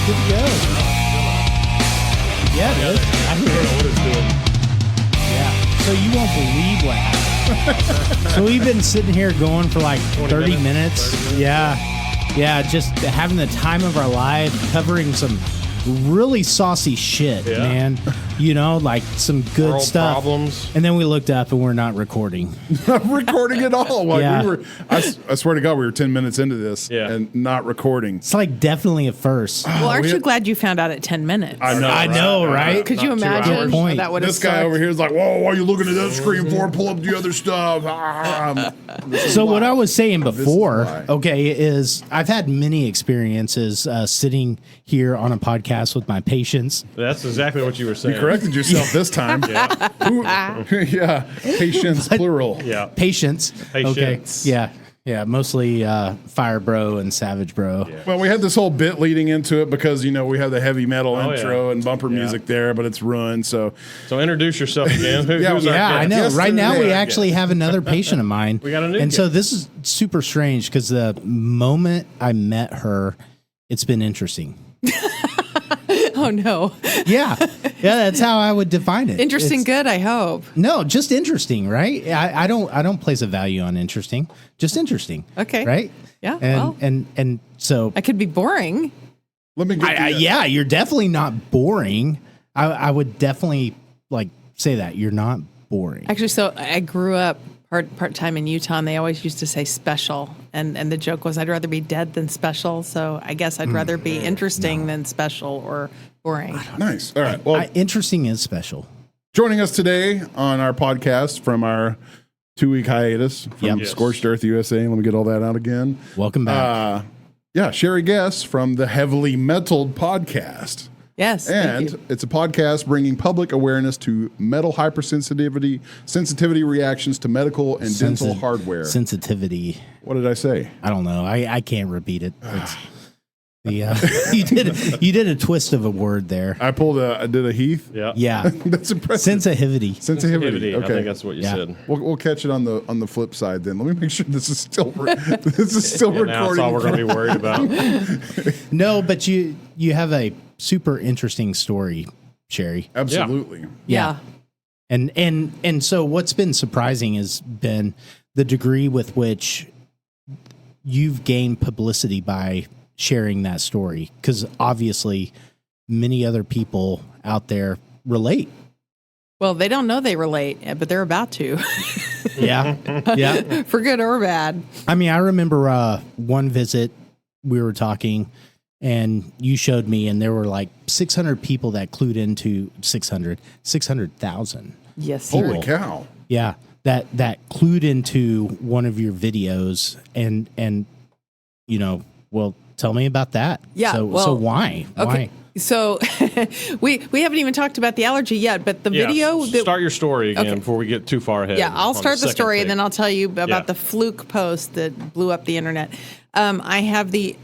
good to go. Yeah, it is. I don't know what it's doing. Yeah. So you won't believe what happened. So we've been sitting here going for like 30 minutes. Yeah. Yeah, just having the time of our life, covering some really saucy shit, man. You know, like some good World stuff. Problems. And then we looked up and we're not recording. Not recording at all. Like we were, I swear to God, we were 10 minutes into this and not recording. It's like definitely a first. Well, aren't you glad you found out at 10 minutes? I know, right? Could you imagine how that would have This guy over here is like, whoa, why are you looking at that screen for? Pull up the other stuff. So what I was saying before, is I've had many experiences sitting here on a podcast with my patients. That's exactly what you were saying. You corrected yourself this time. Patients, plural. Yeah. Patients. Patients. Okay. Yeah, mostly Fire Bro and Savage Bro. Yeah. Well, we had this whole bit leading into it because, you know, we have the heavy metal intro and bumper music there, but it's ruined. So introduce yourself again. I know. Yesterday, right now we actually have another patient of mine. We got a new And guest. so this is super strange because the moment I met her, it's been interesting. Oh, no. Yeah, that's how I would define it. Interesting, good, I hope. No, just interesting, right? I don't place a value on interesting. Just interesting. Okay. Right? Yeah. And so I could be boring. Let me get you're definitely not boring. I would definitely say that you're not boring. Actually, so I grew up part-time in Utah, and they always used to say special. And the joke was I'd rather be dead than special. So I guess I'd rather be interesting than special or boring. Nice. All right. Well, interesting is special. Joining us today on our podcast from our 2-week hiatus from Scorched Earth USA. Let me get all that out again. Welcome back. Shari Guess from the Heavily Metaled podcast. Yes. And it's a podcast bringing public awareness to metal sensitivity reactions to medical and dental hardware. Sensitivity. What did I say? I don't know. I can't repeat it. You did a twist of a word there. I did a Heath. Yeah. That's impressive. Sensitivity. Okay. I think that's what you said. We'll catch it on the flip side then. Let me make sure this is still recording. Now that's all we're going to be worried about. No, but you have a super interesting story, Shari. Absolutely. Yeah. And so what's been surprising has been the degree with which you've gained publicity by sharing that story, because obviously many other people out there relate. Well, they don't know they relate, but they're about to. Yeah. For good or bad. I mean, I remember one visit we were talking and you showed me, and there were like 600 people that clued into 600,000. Yes. Holy cow. Yeah. That clued into one of your videos and, you know, well, tell me about that. Yeah. So why? Okay. Why? So we haven't even talked about the allergy yet, but the video. Start your story again before we get too far ahead. Yeah, I'll start the story and then I'll tell you about the fluke post that blew up the internet. I have the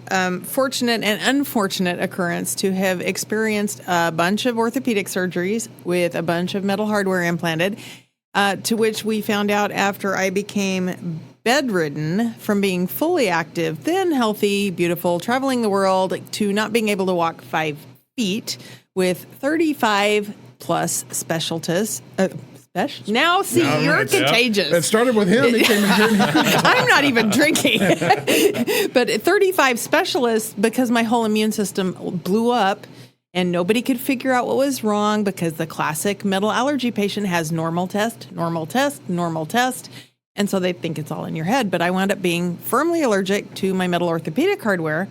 fortunate and unfortunate occurrence to have experienced a bunch of orthopedic surgeries with a bunch of metal hardware implanted, to which we found out after I became bedridden from being fully active, thin, healthy, beautiful, traveling the world, to not being able to walk 5 feet with 35 plus specialties. Now, see, you're contagious. It started with him. He came in here and I'm not even drinking. But 35 specialists, because my whole immune system blew up and nobody could figure out what was wrong, because the classic metal allergy patient has normal test, normal test, normal test. And so they think it's all in your head. But I wound up being firmly allergic to my metal orthopedic hardware.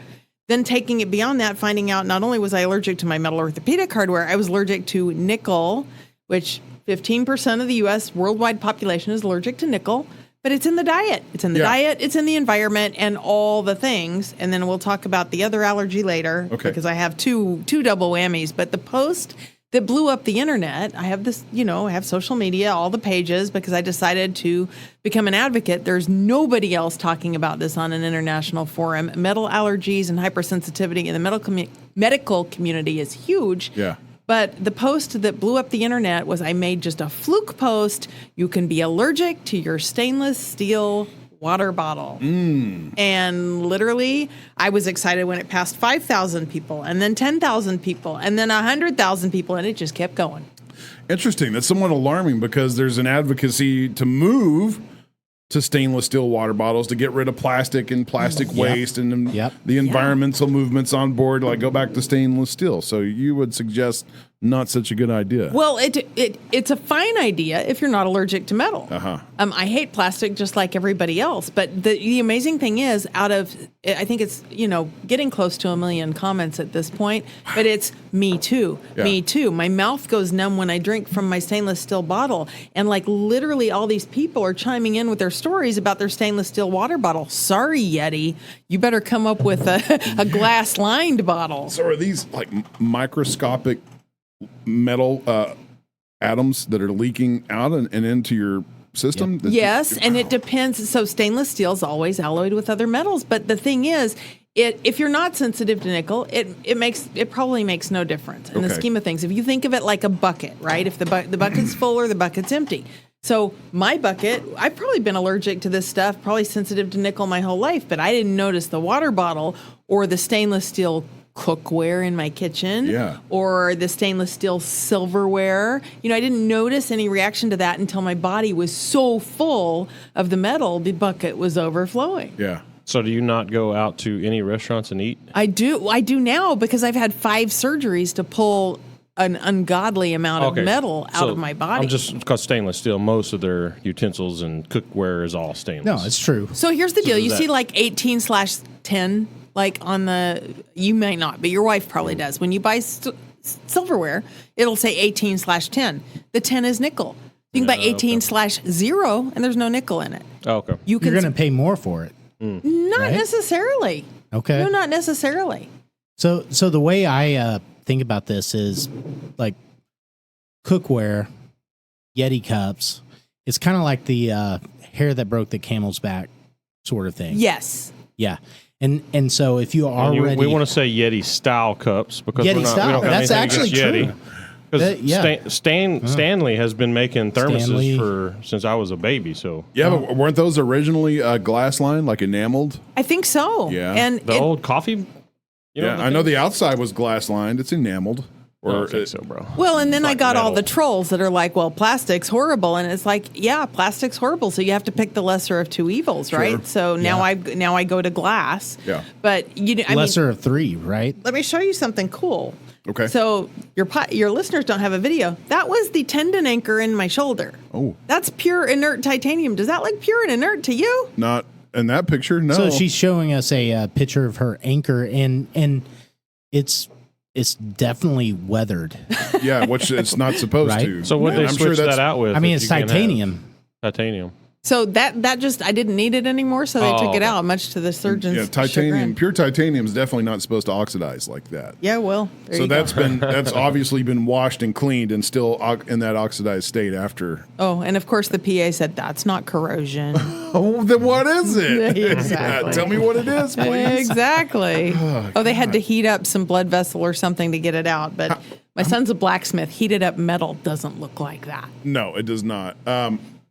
Then taking it beyond that, finding out not only was I allergic to my metal orthopedic hardware, I was allergic to nickel, which 15% of the U.S. worldwide population is allergic to nickel. But it's in the diet. It's in the diet. It's in the environment and all the things. And then we'll talk about the other allergy later, because I have two double whammies. But the post that blew up the internet, I have this, I have social media, all the pages, because I decided to become an advocate. There's nobody else talking about this on an international forum. Metal allergies and hypersensitivity in the medical community is huge. Yeah. But the post that blew up the internet was I made just a fluke post. You can be allergic to your stainless steel water bottle. And literally, I was excited when it passed 5,000 people, and then 10,000 people, and then 100,000 people, and it just kept going. Interesting. That's somewhat alarming because there's an advocacy to move to stainless steel water bottles to get rid of plastic and plastic waste and the environmental movements on board, like go back to stainless steel. So you would suggest not such a good idea. Well, it's a fine idea if you're not allergic to metal. I hate plastic just like everybody else. But the amazing thing is, I think it's, getting close to 1 million comments at this point, but it's me too. Yeah. Me too. My mouth goes numb when I drink from my stainless steel bottle. And like literally all these people are chiming in with their stories about their stainless steel water bottle. Sorry, Yeti. You better come up with a glass lined bottle. So are these like microscopic metal atoms that are leaking out and into your system? Yes, and it depends. So stainless steel is always alloyed with other metals, but the thing is, if you're not sensitive to nickel, it probably makes no difference in the scheme of things. If you think of it like a bucket, right? If the bucket's full or the bucket's empty. So my bucket, I've probably been allergic to this stuff, probably sensitive to nickel my whole life, but I didn't notice the water bottle or the stainless steel cookware in my kitchen or the stainless steel silverware. I didn't notice any reaction to that until my body was so full of the metal, the bucket was overflowing. Yeah. So do you not go out to any restaurants and eat? I do now because I've had 5 surgeries to pull an ungodly amount of metal out of my body. I'm just because stainless steel, most of their utensils and cookware is all stainless. No, it's true. So here's the deal. You see like 18/10 like on you might not, but your wife probably does. When you buy silverware, it'll say 18/10. The 10 is nickel. You can buy 18/0 and there's no nickel in it. Oh, okay. You're going to pay more for it. Not necessarily. Okay. No, not necessarily. So the way I think about this is like cookware, Yeti cups. It's kind of like the hair that broke the camel's back sort of thing. Yes. Yeah. And so if you already... we want to say Yeti style cups because Yeti style. we don't have That's anything actually against Yeti. Because yeah. Stanley has been making thermoses Stanley. since I was a baby. So but weren't those originally glass lined, like enameled? I think so. Yeah. And the old coffee. I know the outside was glass lined. It's enameled. I don't think so, bro. Well, and then I got all metal. the trolls that are like, well, plastic's horrible. And it's like, yeah, plastic's horrible. So you have to pick the lesser of two evils, right? So now I go to glass. Yeah. But lesser of 3, right? Let me show you something cool. Okay. So your listeners don't have a video. That was the tendon anchor in my shoulder. Oh. That's pure inert titanium. Does that look pure and inert to you? Not in that picture, no. So she's showing us a picture of her anchor, and it's definitely weathered. Yeah, which it's not supposed Right? to. So what they I'm switch sure that out with? I mean, if it's you can have titanium. Titanium. So that just, I didn't need it anymore, so they took it okay. out, much to the surgeon's Yeah, titanium, chagrin. pure titanium is definitely not supposed to oxidize like that. Yeah, well, there So you go. that's obviously been washed and cleaned and still in that oxidized state after. Oh, and of course the PA said that's not corrosion. Oh, then what is it? Exactly. Tell me what it is, please. Exactly. Oh, they had to heat up some blood vessel or something to get it out. But my son's a blacksmith. Heated up metal doesn't look like that. No, it does not.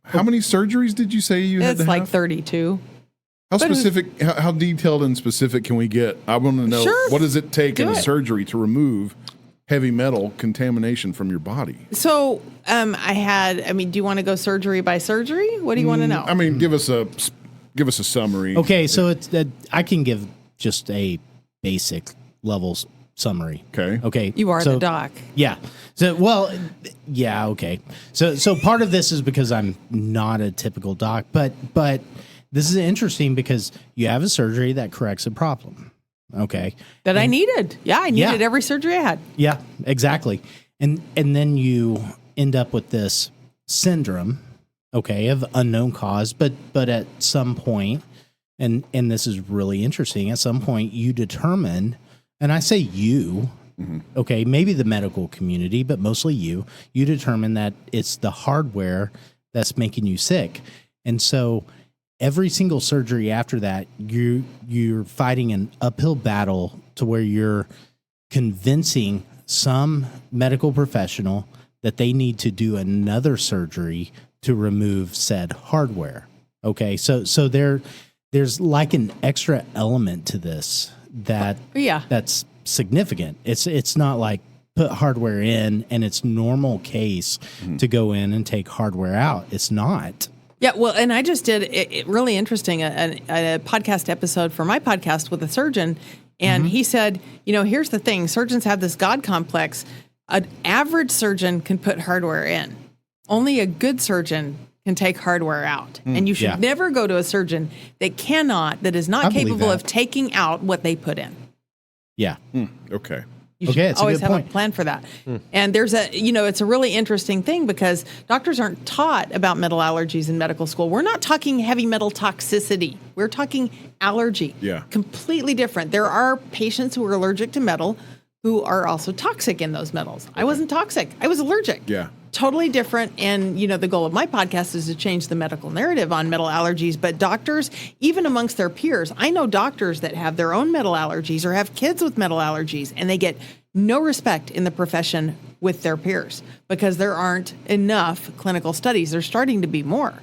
How many surgeries did you say you had to It's like have? 32. How specific, how detailed and specific can we get? I want to know, Sure. what does it take in Do a it. surgery to remove heavy metal contamination from your body? So do you want to go surgery by surgery? What do you want to know? I mean, give us a summary. Okay, so it's I can give just a basic level summary. Okay. You are so, the doc. Yeah. So okay. So part of this is because I'm not a typical doc, but this is interesting because you have a surgery that corrects a problem. Okay. That I needed. Yeah, I needed every surgery I had. Yeah, exactly. And then you end up with this syndrome, okay, of unknown cause, but at some point, and this is really interesting, at some point you determine, and I say you, okay, maybe the medical community, but mostly you determine that it's the hardware that's making you sick. And so every single surgery after that, you're fighting an uphill battle to where you're convincing some medical professional that they need to do another surgery to remove said hardware. Okay, so there's like an extra element to this that's significant. It's not like put hardware in and it's normal case to go in and take hardware out. It's not. Yeah, well, and I just did it really interesting a podcast episode for my podcast with a surgeon, and he said, here's the thing: surgeons have this God complex. An average surgeon can put hardware in. Only a good surgeon can take hardware out, and you should never go to a surgeon that is not capable of taking out what they put in. Yeah. Okay. You should always have a plan for that. And there's it's a really interesting thing because doctors aren't taught about metal allergies in medical school. We're not talking heavy metal toxicity. We're talking allergy. Yeah. Completely different. There are patients who are allergic to metal who are also toxic in those metals. I wasn't toxic. I was allergic. Yeah. Totally different. And, the goal of my podcast is to change the medical narrative on metal allergies. But doctors, even amongst their peers, I know doctors that have their own metal allergies or have kids with metal allergies, and they get no respect in the profession with their peers because there aren't enough clinical studies. There's starting to be more.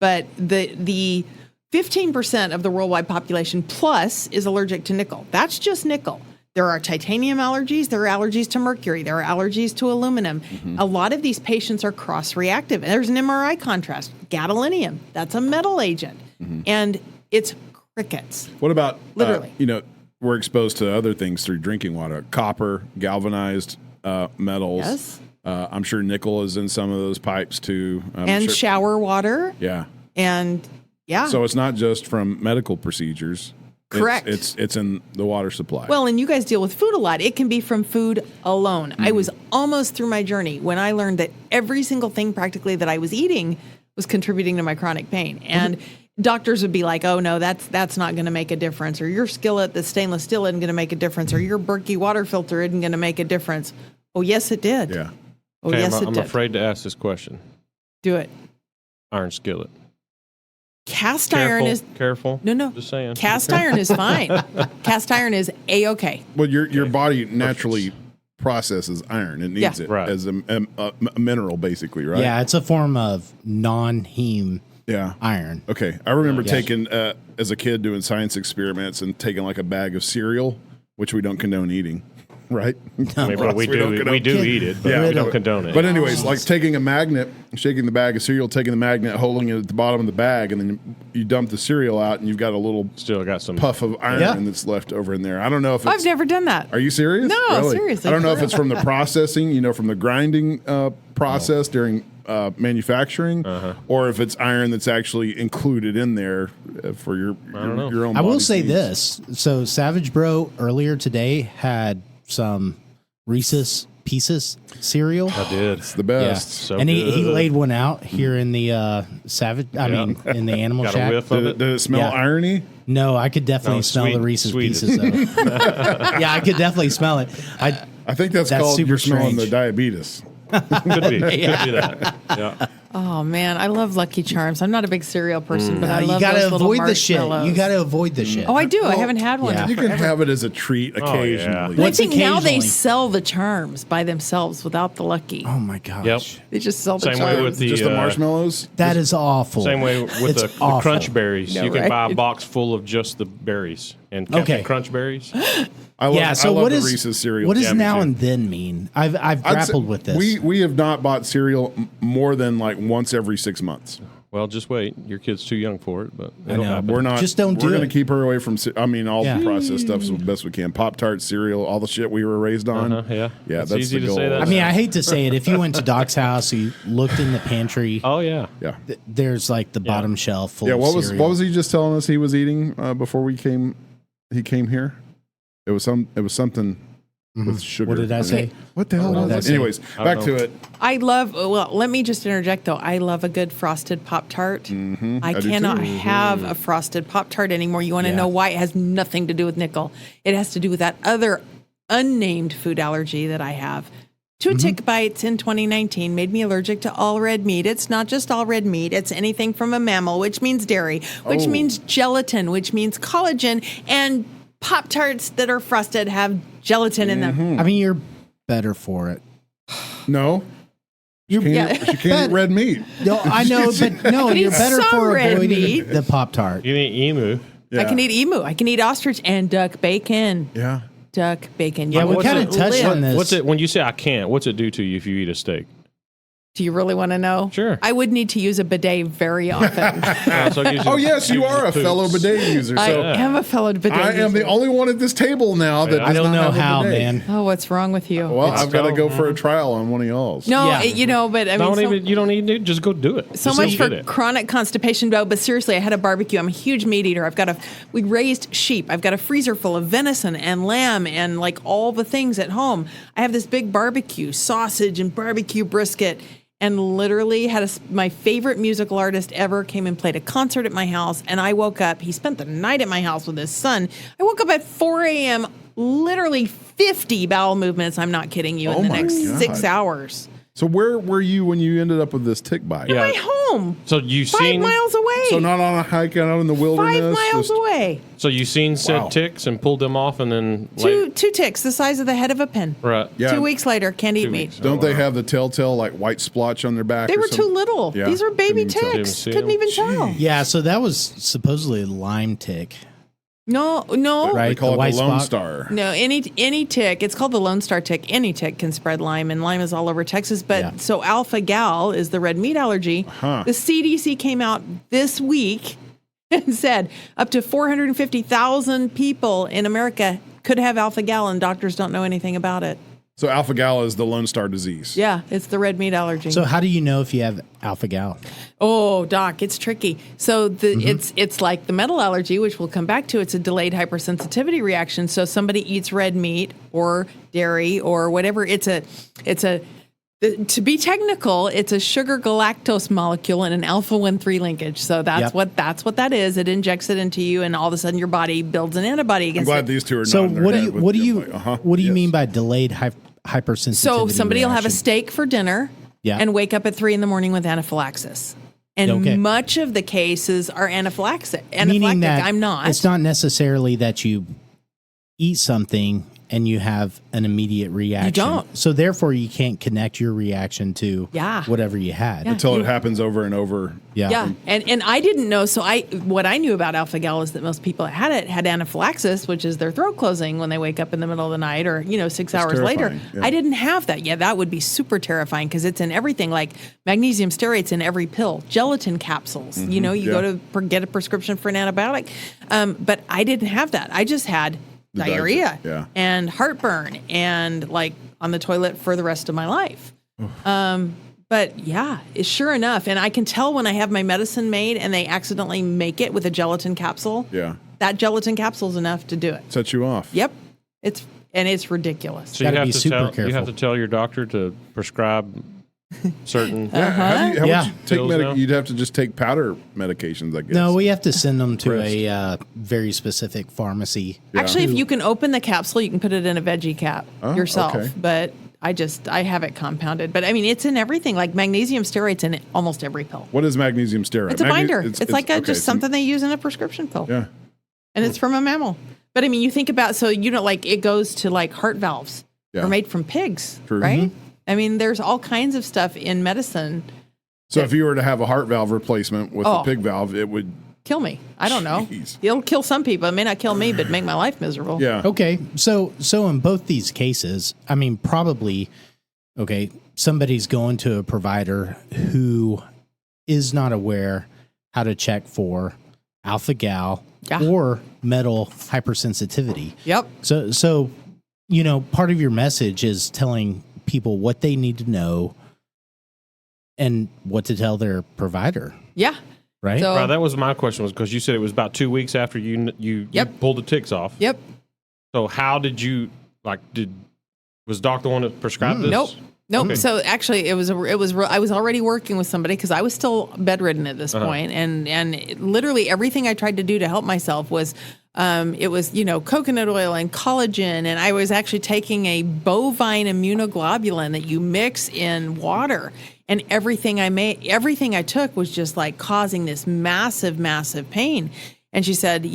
But the 15% of the worldwide population plus is allergic to nickel. That's just nickel. There are titanium allergies. There are allergies to mercury. There are allergies to aluminum. A lot of these patients are cross-reactive. And there's an MRI contrast. Gadolinium, that's a metal agent. And it's crickets. What about, literally? We're exposed to other things through drinking water. Copper, galvanized metals. Yes. I'm sure nickel is in some of those pipes too. And shower water. Yeah. And So it's not just from medical procedures. Correct. It's in the water supply. Well, and you guys deal with food a lot. It can be from food alone. I was almost through my journey when I learned that every single thing practically that I was eating was contributing to my chronic pain. And doctors would be like, "Oh no, that's not going to make a difference," or "Your skillet, the stainless steel, isn't going to make a difference," or "Your Berkey water filter isn't going to make a difference." Oh yes, it did. Yeah. Oh yes, it I'm did. afraid to ask this question. Do it. Iron skillet. Cast iron is careful. No. Just saying. Cast iron is fine. Cast iron is a-okay. Well, your body naturally processes iron. It needs it as a mineral, basically, right? Yeah, it's a form of non-heme iron. Okay. I remember taking, as a kid, doing science experiments and taking like a bag of cereal, which we don't condone eating. Right? I mean, but we do eat it, but we don't condone it. But anyways, like taking a magnet, shaking the bag of cereal, taking the magnet, holding it at the bottom of the bag, and then you dump the cereal out, and you've got a little some puff of iron that's left over in there. I don't know if it's... I've never done that. Are you serious? No, really? Seriously. I don't know if it's from the processing, from the grinding process during manufacturing, or if it's iron that's actually included in there for your own. I will body's say needs. this. So Savage Bro earlier today had some Reese's Pieces cereal. I did. It's the best. So and he good. laid one out here in the in the Animal Got a Shack. whiff of it. Did it smell irony? No, I could definitely smell the Reese's Pieces though. Yeah, I could definitely smell it. I think that's called super you're smelling strange. the diabetes. Could be. Could be that. Yeah. Oh man, I love Lucky Charms. I'm not a big cereal person, but I You love gotta those little avoid the shit. marshmallows. You gotta avoid the shit. Oh, I do. I haven't had one. yeah. in You can forever. have it as a treat occasionally. I What's think now they occasionally? sell the charms by themselves without the Lucky. Oh my gosh. Yep. They just sell the Same charms. way with the Just the marshmallows? That is awful. Same way with It's the awful. crunch berries. No, you can right? buy a box full of just the berries and Okay. crunch berries. I love, Yeah, so I love what the is Reese's cereal. what does Yeah, me now too. and then mean? I've I'd grappled say with this. We have not bought cereal more than like once every 6 months. Well, just wait. Your kid's too young for it, but I it'll know. happen. We're not. Just don't do We're going it. to keep her away from. All Yeah. the processed stuff as best we can. Pop-Tart, cereal, all the shit we were raised on. Yeah. Yeah, It's that's easy the to say goal. that. I mean, I hate to say it. If you went to Doc's house, you looked in the pantry. Oh yeah. Yeah. There's like the bottom shelf full Yeah. of What cereal. was he just telling us he was eating before we came? He came here. It was something with sugar. What did I say? What the hell What was did I that? say? Anyways, I back don't to know. it. I love. Well, let me just interject though. I love a good frosted Pop-Tart. I do cannot too. have a frosted Pop-Tart anymore. You want to know why? It has nothing to do with nickel. It has to do with that other unnamed food allergy that I have. Two tick bites in 2019 made me allergic to all red meat. It's not just all red meat. It's anything from a mammal, which means dairy, which means gelatin, which means collagen, and Pop-Tarts that are frosted have gelatin in them. I mean, you're better for it. No. She can't eat red meat. No, I know, but no, can you're eat better some for red avoiding meat. the Pop-Tart. You eat emu. Yeah. I can eat emu. I can eat ostrich and duck bacon. Yeah. Duck bacon. Yeah, we What's kind it- of touched on this. What's it when you say I can't? What's it do to you if you eat a steak? Do you really want to know? Sure. I would need to use a bidet very often. Oh, yes, you are a fellow bidet user. I So am a fellow bidet I am the user. only one at this table now that I I does don't not know have a how, bidet. man. Oh, what's wrong with you? Well, I've got to go tough. for a trial on one of y'all's. No, Yeah. but I mean, You don't need to just go do it. so Just much go for get it. chronic constipation. But seriously, I had a barbecue. I'm a huge meat eater. We raised sheep. I've got a freezer full of venison and lamb and like all the things at home. I have this big barbecue, sausage and barbecue brisket. And literally had my favorite musical artist ever came and played a concert at my house. And I woke up, he spent the night at my house with his son. I woke up at 4 a.m., literally 50 bowel movements. I'm not kidding you, Oh in the my next God. 6 hours. So where were you when you ended up with this tick bite? Yeah. My home. So you 5 seen miles away. So not on a hike out in the 5 wilderness? miles just- away. So you seen said Wow. ticks and pulled them off and then Two ticks the size of the head of a pin. right. Yeah. 2 weeks later, can't eat 2 meat. weeks. Don't they have the telltale like white splotch on their back? They or were something? too little. Yeah. These were baby Couldn't even tell. ticks. Didn't Couldn't see even tell. Yeah, so that was supposedly Lyme tick, No. right? They call The it white the Lone spot. Star. No, any tick, it's called the Lone Star tick. Any tick can spread Lyme, and Lyme is all over Texas. But Yeah. so alpha gal is the red meat allergy. Huh. The CDC came out this week and said up to 450,000 people in America could have alpha gal, and doctors don't know anything about it. So alpha gal is the Lone Star disease. Yeah, it's the red meat allergy. So how do you know if you have alpha gal? Oh, doc, it's tricky. So it's like the metal allergy, which we'll come back to. It's a delayed hypersensitivity reaction. So somebody eats red meat or dairy or whatever. To be technical, it's a sugar galactose molecule in an alpha-1,3 linkage. So that's what that is. It injects it into you, and all of a sudden your body builds an antibody I'm against glad it. these two are So not. in their what do head you with what do the, you like, what do you yes. mean by delayed hypersensitivity? So somebody will have a reaction? steak for dinner Yeah. and wake up at 3 a.m. with anaphylaxis. And Okay. much of the cases are anaphylactic. Meaning that I'm not. It's not necessarily that you eat something and you have an immediate reaction. don't. So therefore, you can't connect your reaction to Yeah. whatever you had. Yeah. Until it happens over and over. Yeah. Yeah, and I didn't know. So what I knew about alpha gal is that most people that had it had anaphylaxis, which is their throat closing when they wake up in the middle of the night, or 6 hours later. terrifying, yeah. I didn't have that. Yeah, that would be super terrifying because it's in everything. Like magnesium stearate's in every pill, gelatin capsules. You go to get a prescription for an antibiotic, but I didn't have that. I just had diarrhea yeah. and heartburn and like on the toilet for the rest of my life. But yeah, sure enough. And I can tell when I have my medicine made and they accidentally make it with a gelatin capsule. Yeah. That gelatin capsule is enough to do it. Set you off. Yep. It's ridiculous. So you Gotta have be to super tell you have careful. to tell your doctor to prescribe certain. How would Yeah. you take Pills now? You'd have to just take powder medications, I guess. No, we have to send them to Rest. a very specific pharmacy. Actually, if you can open the capsule, you can put it in a veggie cap yourself. okay. But I have it compounded. But I mean, it's in everything. Like magnesium stearate's in almost every pill. What is magnesium stearate? It's a binder. It's like okay, just something they use in a prescription pill. Yeah. And it's from a mammal. But I mean, you think about, so like it goes to like heart valves Yeah. are made from pigs, True. right? I mean, there's all kinds of stuff in medicine. So if you were to have a heart valve replacement with a Oh. pig valve, it would. Kill me. I don't know. Jeez. It'll kill some people. It may not kill me, but make my life miserable. Yeah. Okay, so in both these cases, I mean, probably, okay, somebody's going to a provider who is not aware how to check for alpha gal Yeah. or metal hypersensitivity. Yep. So part of your message is telling people what they need to know and what to tell their provider, Yeah. right? So, Right, that was my question, was because you said it was about 2 weeks after you Yep. pulled the ticks off. yep. So how did you was Doc the one that prescribed this? Nope. Nope. Okay. So actually, I was already working with somebody because I was still bedridden at this point, and literally everything I tried to do to help myself was, it was coconut oil and collagen, and I was actually taking a bovine immunoglobulin that you mix in water, and everything I took was just like causing this massive, massive pain. And she said,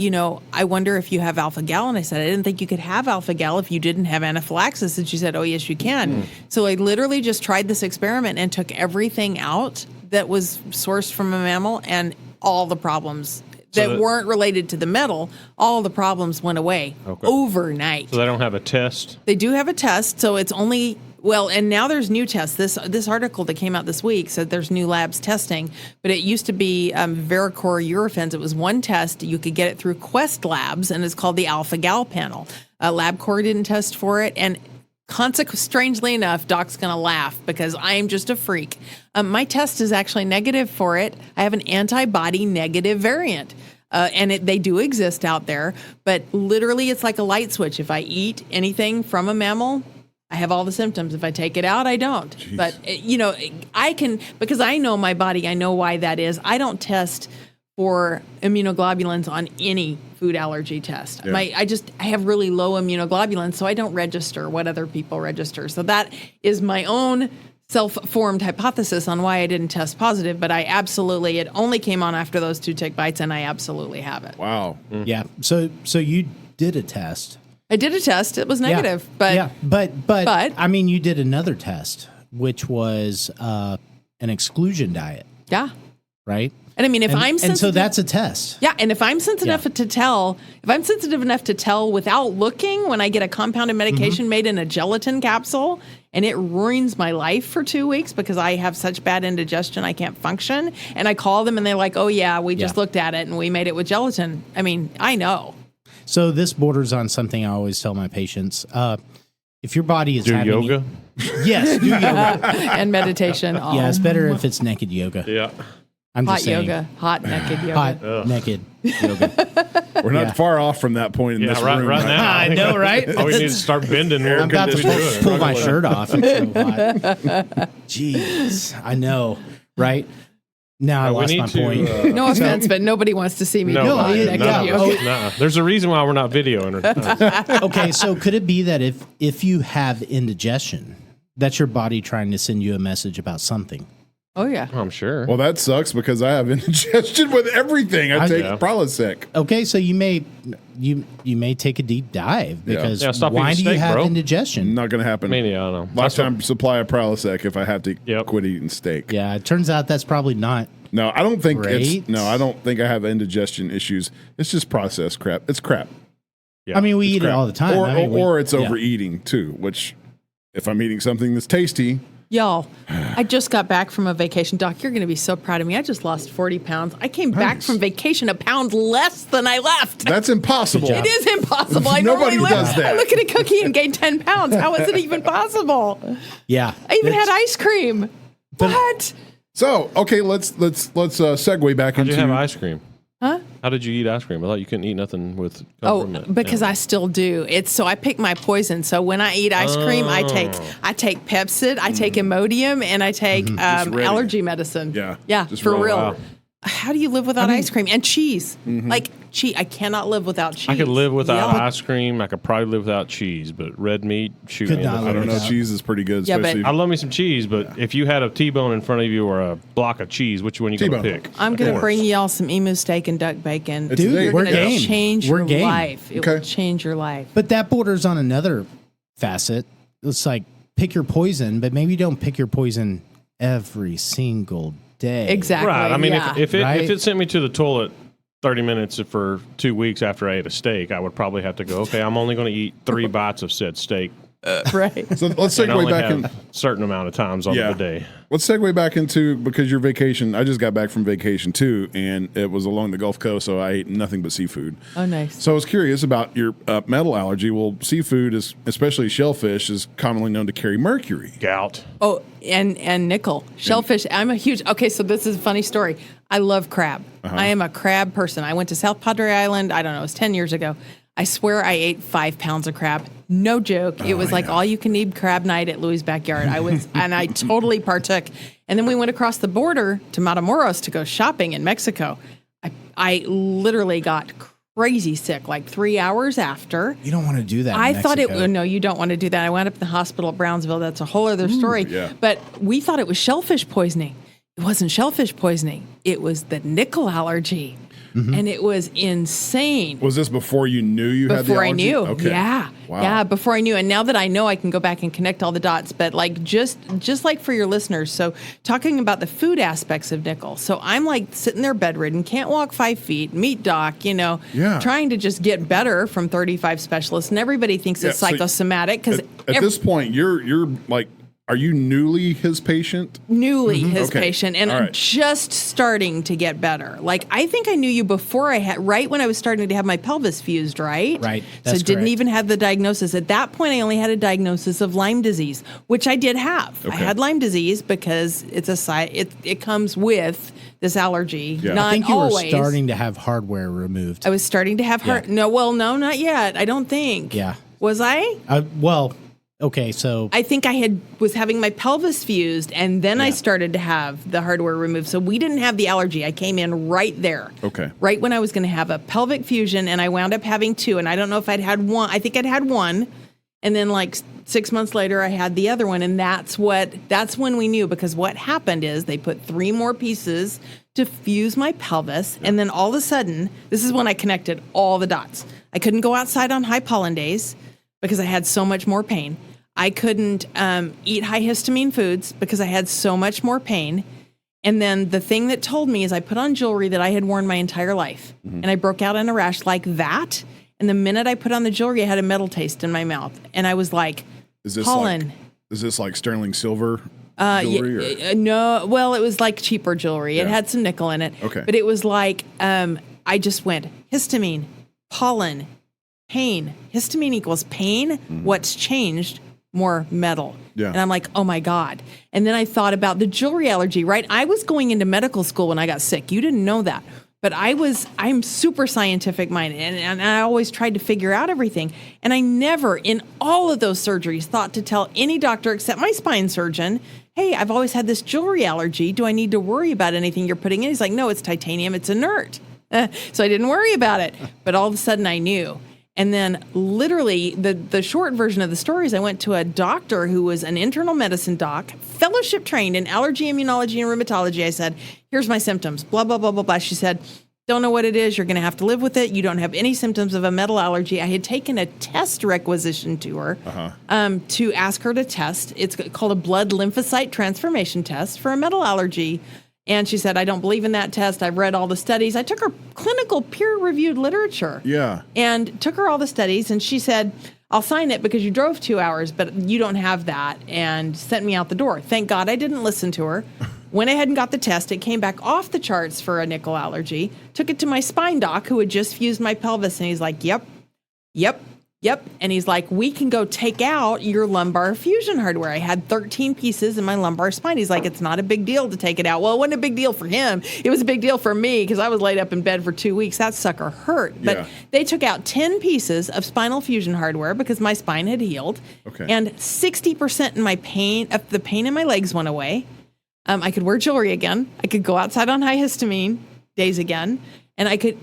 I wonder if you have alpha-gal. And I said, I didn't think you could have alpha-gal if you didn't have anaphylaxis. And she said, oh, yes, you can. So I literally just tried this experiment and took everything out that was sourced from a mammal, and all the problems that weren't related to the metal, all the problems went away overnight. So they don't have a test? They do have a test. So it's only... Well, and now there's new tests. This article that came out this week said there's new labs testing, but it used to be Vericor Eurofins. It was one test. You could get it through Quest Labs, and it's called the Alpha-Gal panel. LabCorp didn't test for it, and strangely enough, Doc's going to laugh because I am just a freak. My test is actually negative for it. I have an antibody negative variant. And they do exist out there, but literally it's like a light switch. If I eat anything from a mammal, I have all the symptoms. If I take it out, I don't. Jeez. But, I can, because I know my body, I know why that is. I don't test for immunoglobulins on any food allergy test. Yeah. I have really low immunoglobulins, so I don't register what other people register. So that is my own self-formed hypothesis on why I didn't test positive, but it only came on after those 2 tick bites, and I absolutely have it. Wow. Mm. Yeah. So you did a test. I did a test. It was negative, but I mean, you did another test, which was an exclusion diet. Yeah. Right. And I mean, if I'm sensitive, and so that's a test. Yeah, and if I'm sensitive enough to tell without looking when I get a compounded medication made in a gelatin capsule, and it ruins my life for 2 weeks because I have such bad indigestion I can't function, and I call them and they're like, "Oh yeah, we just looked at it and we made it with gelatin." I mean, I know. So this borders on something I always tell my patients. If your body is having yoga? Yes, do yoga. And meditation. Yeah, it's better if it's naked yoga. Yeah. I'm hot just saying. yoga. Hot naked yoga. Hot naked yoga. We're not far off from that point in this room. Right now. I know, right? Oh, we need to start bending. I'm about to pull my shirt off. It's so hot. Jeez, I know, right? Now I lost my point. No offense, but nobody wants to see me do hot naked yoga. No. There's a reason why we're not videoing her. Okay, so could it be that if you have indigestion, that's your body trying to send you a message about something? Oh, yeah. I'm sure. Well, that sucks because I have indigestion with everything. I take Prilosec. Okay, so you may take a deep dive because why do you have indigestion? Not going to happen. Maybe, I don't know. Lifetime supply of Prilosec if I have to quit eating steak. Yeah, it turns out that's probably not. No, I don't think great. I don't think I have indigestion issues. It's just processed crap. It's crap. Yeah. I mean, we eat it all the time. Or it's overeating too, which if I'm eating something that's tasty. Y'all, I just got back from a vacation. Doc, you're going to be so proud of me. I just lost 40 pounds. I came back from vacation a pound less than I left. That's impossible. It is impossible. I Nobody does that. I look at a cookie and gain 10 pounds. How is it even possible? Yeah. I even had ice cream. What? So, okay, let's segue back into. How'd you have ice cream? Huh? How did you eat ice cream? I thought you couldn't eat nothing with. Because I still do. So I pick my poison. So when I eat ice cream, I take Pepcid, I take Imodium, and I take allergy medicine. Yeah, just for real. Wow. How do you live without ice cream and cheese? Like cheese, I cannot live without cheese. I could live without ice cream. I could probably live without cheese, but red meat, shoot me. I don't know. Cheese is pretty good. Yeah, especially I love me some cheese, but if you had a T-bone in front of you or a block of cheese, which one you going to pick? I'm going to bring y'all some emu steak and duck bacon. Dude, we're game. Change your life. It will change your life. But that borders on another facet. It's like pick your poison, but maybe don't pick your poison every single day. Exactly. Right. I mean, if it sent me to the toilet 30 minutes for 2 weeks after I ate a steak, I would probably have to go, okay, I'm only going to eat 3 bites of said steak. Right. So let's segue back in. Certain amount of times on the day. Let's segue back into, because your vacation, I just got back from vacation too, and it was along the Gulf Coast, so I ate nothing but seafood. Oh, nice. So I was curious about your metal allergy. Well, seafood, especially shellfish, is commonly known to carry mercury. Gout. Oh, and nickel. Shellfish. I'm a huge, so this is a funny story. I love crab. I am a crab person. I went to South Padre Island, I don't know, it was 10 years ago. I swear I ate 5 pounds of crab. No joke. It was like all you can eat crab night at Louis' backyard. And I totally partook. And then we went across the border to Matamoros to go shopping in Mexico. I literally got crazy sick like 3 hours after. You don't want to do that. I thought no, you don't want to do that. I wound up in the hospital at Brownsville. That's a whole other story. Yeah. But we thought it was shellfish poisoning. It wasn't shellfish poisoning. It was the nickel allergy. and it was insane. Was this before you knew you had the allergy? Before I knew. Okay. Yeah. Wow. Yeah, before I knew. And now that I know, I can go back and connect all the dots. But like just like for your listeners, so talking about the food aspects of nickel. So I'm like sitting there bedridden, can't walk 5 feet, meet doc, trying to just get better from 35 specialists. And everybody thinks it's psychosomatic because at this point, you're like, are you newly his patient? Newly his patient, and I'm just starting to get better. Like, I think I knew you before right when I was starting to have my pelvis fused, right? Right. So didn't even have the diagnosis. At that point, I only had a diagnosis of Lyme disease, which I did have. Okay. I had Lyme disease because it comes with this allergy. Yeah. Not I think you always. were starting to have hardware removed. I was starting to have no, not yet. I don't think. Yeah. Was I? Okay, so I think I was having my pelvis fused, and then I started to have the hardware removed. So we didn't have the allergy. I came in right there. Okay. Right when I was going to have a pelvic fusion, and I wound up having 2. And I don't know if I'd had one. I think I'd had one. And then like 6 months later, I had the other one. And that's when we knew, because what happened is they put 3 more pieces to fuse my pelvis. And then all of a sudden, this is when I connected all the dots. I couldn't go outside on high pollen days because I had so much more pain. I couldn't eat high histamine foods because I had so much more pain. And then the thing that told me is I put on jewelry that I had worn my entire life. And I broke out in a rash like that. And the minute I put on the jewelry, I had a metal taste in my mouth. And I was like, pollen. Is this like sterling silver jewelry? No, well, it was like cheaper jewelry. Yeah. It had some nickel in it. Okay. But it was like, I just went histamine, pollen, pain. Histamine equals pain. What's changed? More metal. Yeah. And I'm like, oh my God. And then I thought about the jewelry allergy, right? I was going into medical school when I got sick. You didn't know that. But I'm super scientific minded, and I always tried to figure out everything. And I never, in all of those surgeries, thought to tell any doctor except my spine surgeon, hey, I've always had this jewelry allergy. Do I need to worry about anything you're putting in? He's like, no, it's titanium. It's inert. So I didn't worry about it. But all of a sudden I knew. And then literally the short version of the story is I went to a doctor who was an internal medicine doc, fellowship trained in allergy, immunology, and rheumatology. I said, here's my symptoms, blah, blah, blah, blah, blah. She said, don't know what it is. You're going to have to live with it. You don't have any symptoms of a metal allergy. I had taken a test requisition to her to ask her to test. It's called a blood lymphocyte transformation test for a metal allergy. And she said, I don't believe in that test. I've read all the studies. I took her clinical peer-reviewed literature. Yeah. And took her all the studies. And she said, I'll sign it because you drove 2 hours, but you don't have that. And sent me out the door. Thank God I didn't listen to her. Went ahead and got the test. It came back off the charts for a nickel allergy. Took it to my spine doc who had just fused my pelvis. And he's like, yep. And he's like, we can go take out your lumbar fusion hardware. I had 13 pieces in my lumbar spine. He's like, it's not a big deal to take it out. Well, it wasn't a big deal for him. It was a big deal for me because I was laid up in bed for 2 weeks. That sucker hurt. But they took out 10 pieces of spinal fusion hardware because my spine had healed. Okay. And 60% in my pain, the pain in my legs went away. I could wear jewelry again. I could go outside on high histamine days again. And I could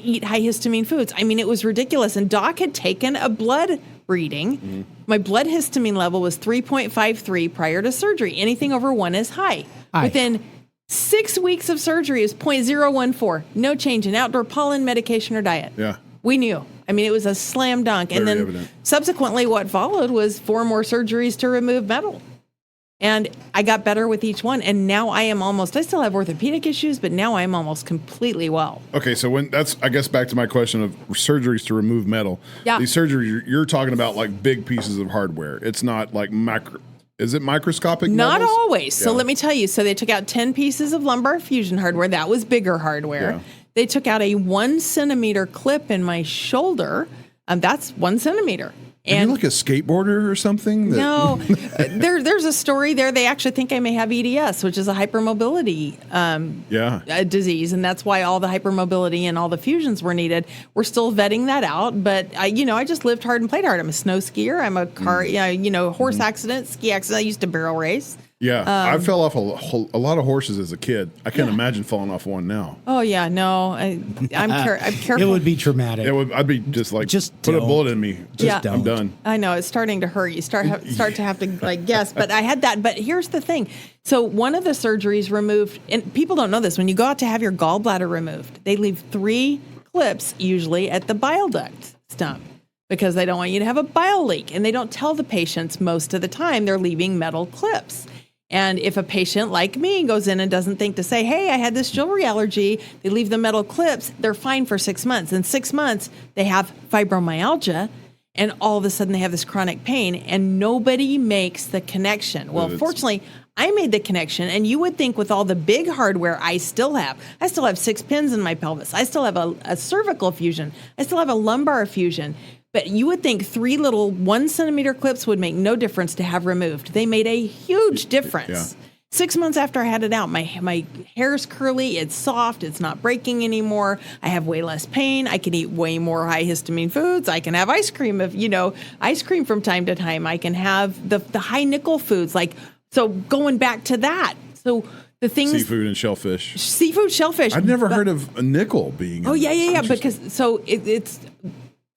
eat high histamine foods. I mean, it was ridiculous. And Doc had taken a blood reading. Mm-hmm. My blood histamine level was 3.53 prior to surgery. Anything over 1 is high. Within 6 weeks of surgery, it was 0.014. No change in outdoor pollen, medication, or diet. Yeah. We knew. I mean, it was a slam dunk. Very and then evident. Subsequently, what followed was 4 more surgeries to remove metal. And I got better with each one. And now I still have orthopedic issues, but now I'm almost completely well. Okay, so I guess back to my question of surgeries to remove metal. Yeah. These surgeries, you're talking about like big pieces of hardware. It's not like is it microscopic? Not metals? always. Yeah. So let me tell you. So they took out 10 pieces of lumbar fusion hardware. That was bigger hardware. Yeah. They took out a 1 centimeter clip in my shoulder. That's 1 centimeter. Are you like a skateboarder or something? No, there's a story there. They actually think I may have EDS, which is a hypermobility disease, and that's why all the hypermobility and all the fusions were needed. We're still vetting that out, but I just lived hard and played hard. I'm a snow skier. I'm a car, horse accident, ski accident. I used to barrel race. Yeah, I fell off a lot of horses as a kid. I can't imagine falling off one now. Oh yeah, no, I'm careful. It would be traumatic. I'd be just like, Just put a don't. bullet in me. Yeah. I'm done. I know it's starting to hurt. You start to have to like guess. But I had that. But here's the thing. So one of the surgeries removed, and people don't know this. When you go out to have your gallbladder removed, they leave 3 clips usually at the bile duct stump because they don't want you to have a bile leak, and they don't tell the patients most of the time they're leaving metal clips. And if a patient like me goes in and doesn't think to say, hey, I had this jewelry allergy, they leave the metal clips, they're fine for 6 months. In 6 months, they have fibromyalgia, and all of a sudden they have this chronic pain, and nobody makes the connection. Well, fortunately, I made the connection, and you would think with all the big hardware I still have 6 pins in my pelvis. I still have a cervical fusion. I still have a lumbar fusion. But you would think 3 little 1 centimeter clips would make no difference to have removed. They made a huge difference. Yeah. 6 months after I had it out, my hair's curly, it's soft, it's not breaking anymore. I have way less pain. I can eat way more high histamine foods. I can have ice cream from time to time. I can have the high nickel foods. So going back to that. So the things seafood and shellfish. Seafood, shellfish. I've never heard of a nickel being yeah. Because so it's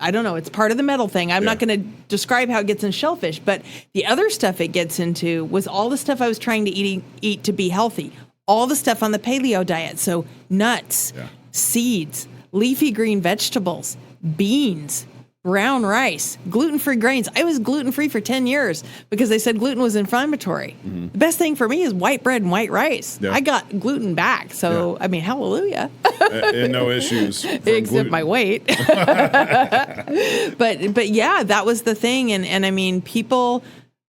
I don't know. It's part of the metal thing. I'm not going to describe how it gets in shellfish, but the other stuff it gets into was all the stuff I was trying to eat to be healthy. All the stuff on the paleo diet. So nuts, seeds, leafy green vegetables, beans, brown rice, gluten-free grains. I was gluten-free for 10 years because they said gluten was inflammatory. Mm-hmm. The best thing for me is white bread and white rice. Yeah. I got gluten back. So, I mean, hallelujah. And no issues. Except my weight. But yeah, that was the thing. And I mean,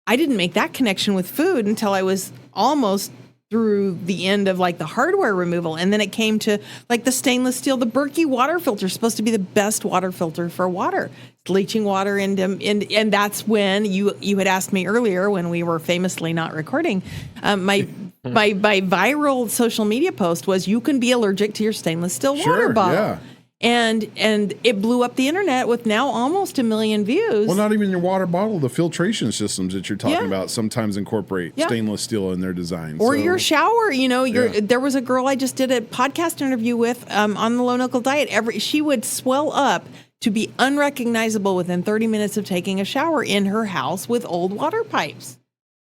I didn't make that connection with food until I was almost through the end of the hardware removal. And then it came to the stainless steel, the Berkey water filter is supposed to be the best water filter for water. It's leaching water into, and that's when you had asked me earlier when we were famously not recording, my viral social media post was, you can be allergic to your stainless steel water bottle. Yeah. And it blew up the internet with now almost 1 million views. Well, not even your water bottle. The filtration systems that you're talking about sometimes incorporate stainless steel in their design. Or your shower. There was a girl I just did a podcast interview with on the low nickel diet. She would swell up to be unrecognizable within 30 minutes of taking a shower in her house with old water pipes,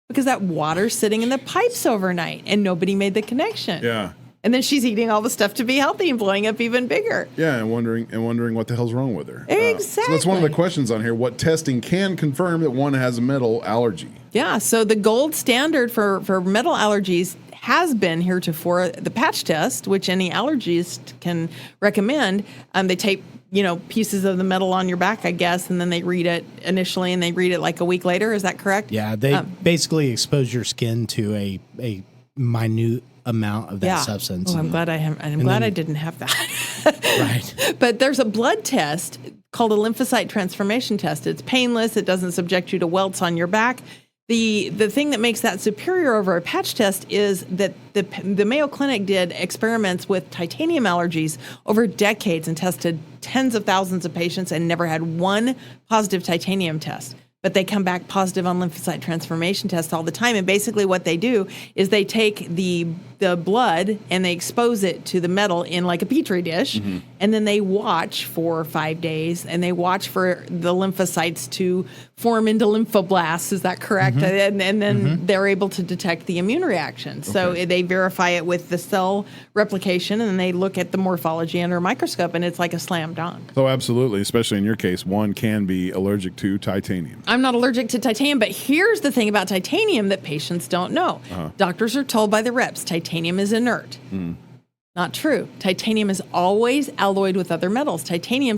because that water's sitting in the pipes overnight and nobody made the connection. Yeah. And then she's eating all the stuff to be healthy and blowing up even bigger. Yeah, and wondering what the hell's wrong with her. Exactly. So that's one of the questions on here. What testing can confirm that one has a metal allergy? Yeah, so the gold standard for metal allergies has been heretofore the patch test, which any allergist can recommend. They tape pieces of the metal on your back, I guess, and then they read it initially and they read it a week later. Is that correct? Yeah, they basically expose your skin to a minute amount of that substance. Oh, I'm glad I didn't have that. Right. But there's a blood test called a lymphocyte transformation test. It's painless. It doesn't subject you to welts on your back. The thing that makes that superior over a patch test is that the Mayo Clinic did experiments with titanium allergies over decades and tested tens of thousands of patients and never had one positive titanium test. But they come back positive on lymphocyte transformation tests all the time. And basically what they do is they take the blood and they expose it to the metal in a Petri dish. Mm-hmm. And then they watch for 5 days and they watch for the lymphocytes to form into lymphoblasts. Is that correct? Mm-hmm. And then they're able to detect the immune reaction. Okay. So they verify it with the cell replication and they look at the morphology under a microscope, and it's like a slam dunk. So absolutely, especially in your case, one can be allergic to titanium. I'm not allergic to titanium, but here's the thing about titanium that patients don't know. Doctors are told by the reps, titanium is inert. Mm. Not true. Titanium is always alloyed with other metals. Titanium,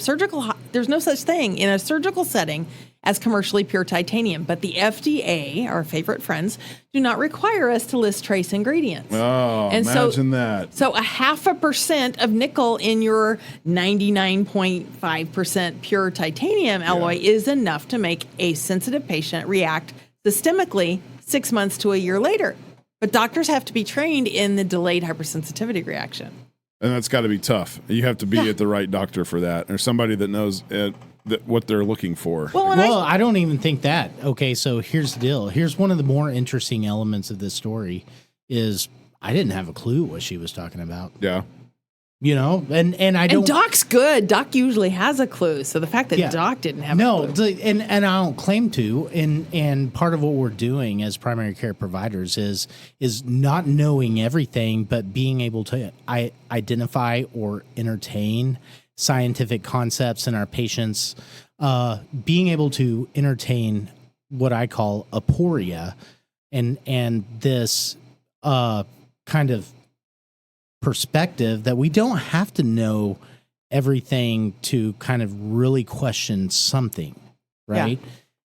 there's no such thing in a surgical setting as commercially pure titanium. But the FDA, our favorite friends, do not require us to list trace ingredients. Oh, and imagine that. So 0.5% of nickel in your 99.5% pure titanium alloy is enough to make a sensitive patient react systemically 6 months to a year later. But doctors have to be trained in the delayed hypersensitivity reaction. And that's got to be tough. You have to be at the right doctor for that, or somebody that knows it. what they're looking for. Well, I don't even think that. Okay, so here's the deal. Here's one of the more interesting elements of this story is I didn't have a clue what she was talking about. Yeah. You know, and I don't. And Doc's good. Doc usually has a clue. So the fact that Doc didn't have a clue. And I don't claim to. And part of what we're doing as primary care providers is not knowing everything, but being able to identify or entertain scientific concepts in our patients, being able to entertain what I call aporia and this kind of perspective that we don't have to know everything to kind of really question something, right?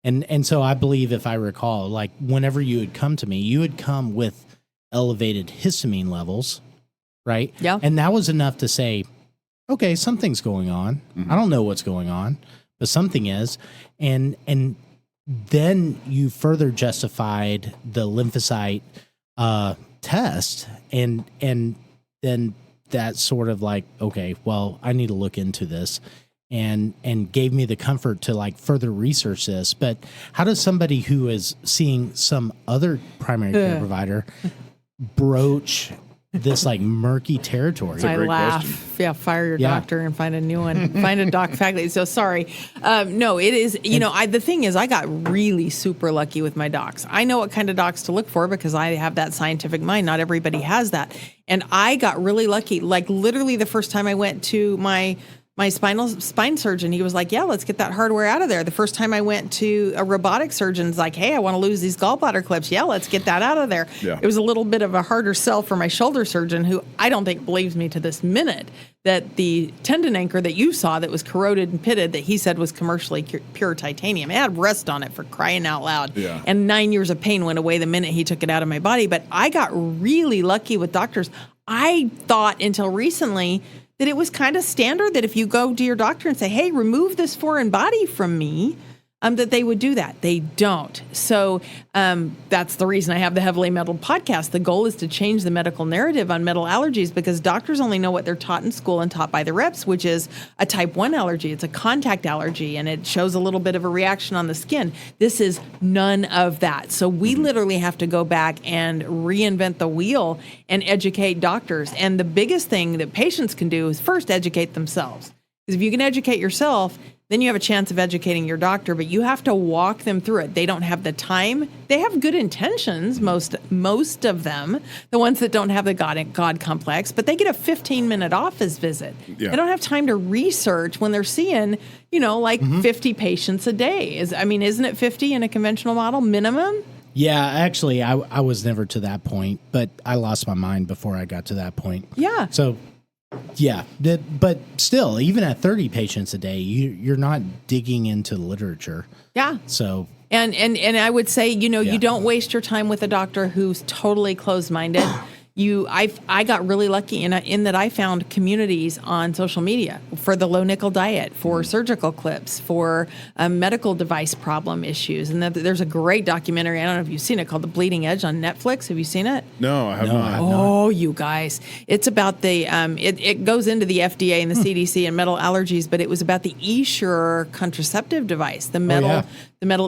Yeah. And so I believe, if I recall, like whenever you would come to me, you would come with elevated histamine levels, right? Yeah. And that was enough to say, okay, something's going on. Mm-hmm. I don't know what's going on, but something is. And then you further justified the lymphocyte test and then that's sort of like, okay, well, I need to look into this and gave me the comfort to like further research this. But how does somebody who is seeing some other primary care provider broach this like murky territory? I laugh. Question. Yeah, fire your doctor and find a new one. Find a doc faculty. So sorry. No, it is, the thing is I got really super lucky with my docs. I know what kind of docs to look for because I have that scientific mind. Not everybody has that. And I got really lucky. Like literally the first time I went to my spine surgeon, he was like, yeah, let's get that hardware out of there. The first time I went to a robotic surgeon's like, hey, I want to lose these gallbladder clips. Yeah, let's get that out of there. Yeah. It was a little bit of a harder sell for my shoulder surgeon, who I don't think believes me to this minute that the tendon anchor that you saw that was corroded and pitted that he said was commercially pure titanium. It had rust on it, for crying out loud. Yeah. And 9 years of pain went away the minute he took it out of my body. But I got really lucky with doctors. I thought until recently that it was kind of standard that if you go to your doctor and say, hey, remove this foreign body from me, that they would do that. They don't. So that's the reason I have the Heavily Meddled podcast. The goal is to change the medical narrative on metal allergies, because doctors only know what they're taught in school and taught by the reps, which is a type 1 allergy. It's a contact allergy, and it shows a little bit of a reaction on the skin. This is none of that. So we literally have to go back and reinvent the wheel and educate doctors. And the biggest thing that patients can do is first educate themselves. Because if you can educate yourself, then you have a chance of educating your doctor, but you have to walk them through it. They don't have the time. They have good intentions, most of them, the ones that don't have the God complex, but they get a 15-minute office visit. Yeah. They don't have time to research when they're seeing, 50 patients a day. Isn't it 50 in a conventional model minimum? Yeah, actually, I was never to that point, but I lost my mind before I got to that point. Yeah. So, yeah, but still, even at 30 patients a day, you're not digging into the literature. Yeah. So, and I would say, you don't waste your time with a doctor who's totally closed-minded. I got really lucky in that I found communities on social media for the low nickel diet, for surgical clips, for medical device problem issues. And there's a great documentary, I don't know if you've seen it, called The Bleeding Edge on Netflix. Have you seen it? No, I have not. Oh, you guys. It's about the, it goes into the FDA and the CDC and metal allergies, but it was about the Essure contraceptive device, the metal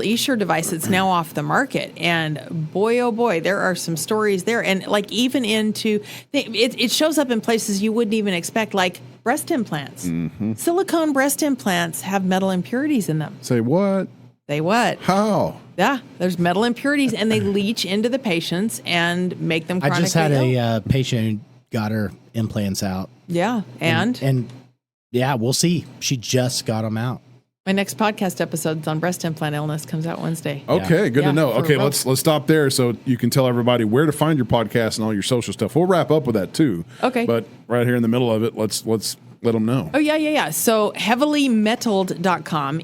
Essure device that's now off the market. And boy, oh boy, there are some stories there. And like even into, it shows up in places you wouldn't even expect, like breast implants. Mm-hmm. Silicone breast implants have metal impurities in them. Say what? Say what? How? Yeah, there's metal impurities, and they leach into the patients and make them chronically I just had ill. a patient who got her implants out. Yeah, and yeah, we'll see. She just got them out. My next podcast episode on breast implant illness comes out Wednesday. Okay, good to know. Okay, let's stop there so you can tell everybody where to find your podcast and all your social stuff. We'll wrap up with that too. Okay. But right here in the middle of it, let's let them know. Oh, yeah. So heavilymetalled.com,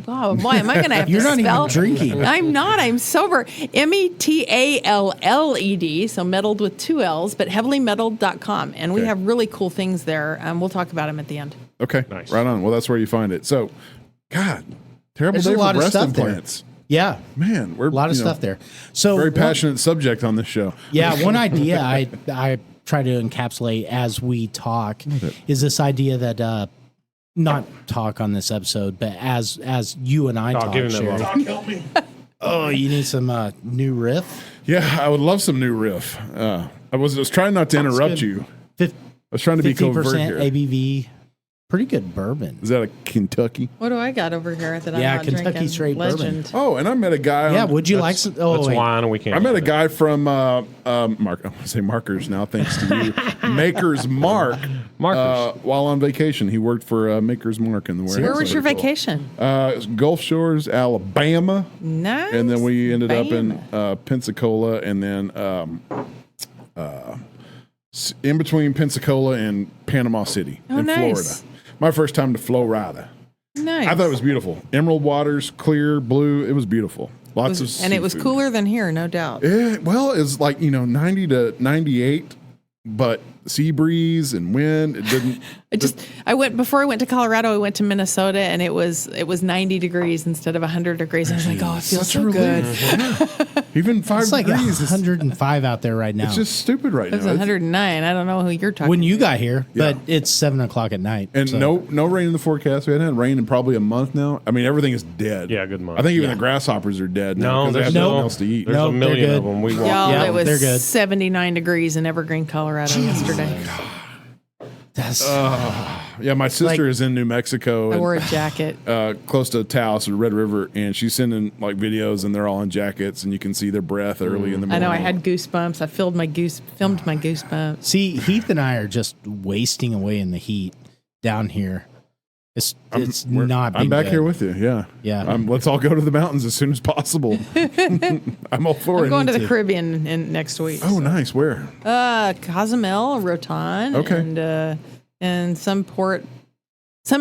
wow, boy, am I going to have You're to not spell? even drinking. I'm not. I'm sober. METALLED, so metalled with 2 L's, but heavilymetalled.com. And we have really cool things there. We'll talk about them at the end. Okay, nice. Right on. Well, that's where you find it. So, God, terrible There's day a lot for of breast stuff implants. There. Yeah. Man, we're a lot of stuff there. So very passionate subject on this show. Yeah, one idea I try to encapsulate as we talk is this idea that not talk on this episode, but as you and I talk, give him that Shari. Help me. Oh, you need some new riff? Yeah, I would love some new riff. I was trying not to interrupt you. I was trying to be covert here. ABV. Pretty good bourbon. Is that a Kentucky? What do I got over here that I'm not Kentucky drinking? straight Legend. bourbon. Oh, and I met a guy. Yeah, would you like some? Oh, That's wait. wine, and we can't. I met have a it. guy from Mark. I want to say Markers now, thanks to you. Maker's Mark. Markers. While on vacation, he worked for Maker's Mark in the warehouse. Where was your Pretty cool. vacation? Gulf Shores, Alabama, Nice. and then we ended up in Bama. Pensacola, and then in between Pensacola and Panama City in nice. Florida. My first time to Florida. Nice. I thought it was beautiful. Emerald waters, clear blue. It was beautiful. Lots of and it was seafood. cooler than here, no doubt. Well, it's like 90 to 98, but sea breeze and wind. It didn't. I went before I went to Colorado. I went to Minnesota, and it was 90 degrees instead of 100 degrees. I was like, oh, it feels Such so a good. relief. Even 5 It's like degrees. 105 out there right now. It's just stupid right It was now. 109. I don't know who you're talking. when you got here, Yeah. but it's 7:00 at night. And so. no rain in the forecast. We hadn't had rain in probably a month now. I mean, everything is dead. Yeah, good month. I think even the grasshoppers are dead now No, because they have there's nothing no- else to eat. There's No, a they're million good. of them. We walked. Y'all, Yeah, it was they're good. 79 degrees in Evergreen, Colorado yesterday. That's, Yeah, my sister is in New Mexico. I and, wore a jacket. close to Taos or Red River, and she's sending like videos, and they're all in jackets, and you can see their breath early in the I morning. know I had goosebumps. I filmed my goosebumps. see, Heath and I are just wasting away in the heat down here. It's not. I'm been back good. here with you. Yeah, Yeah. Let's all go to the mountains as soon as possible. I'm all for I'm it. going to the to. Caribbean in next week. Oh, nice. Where? Cozumel, Rotan, Okay. and some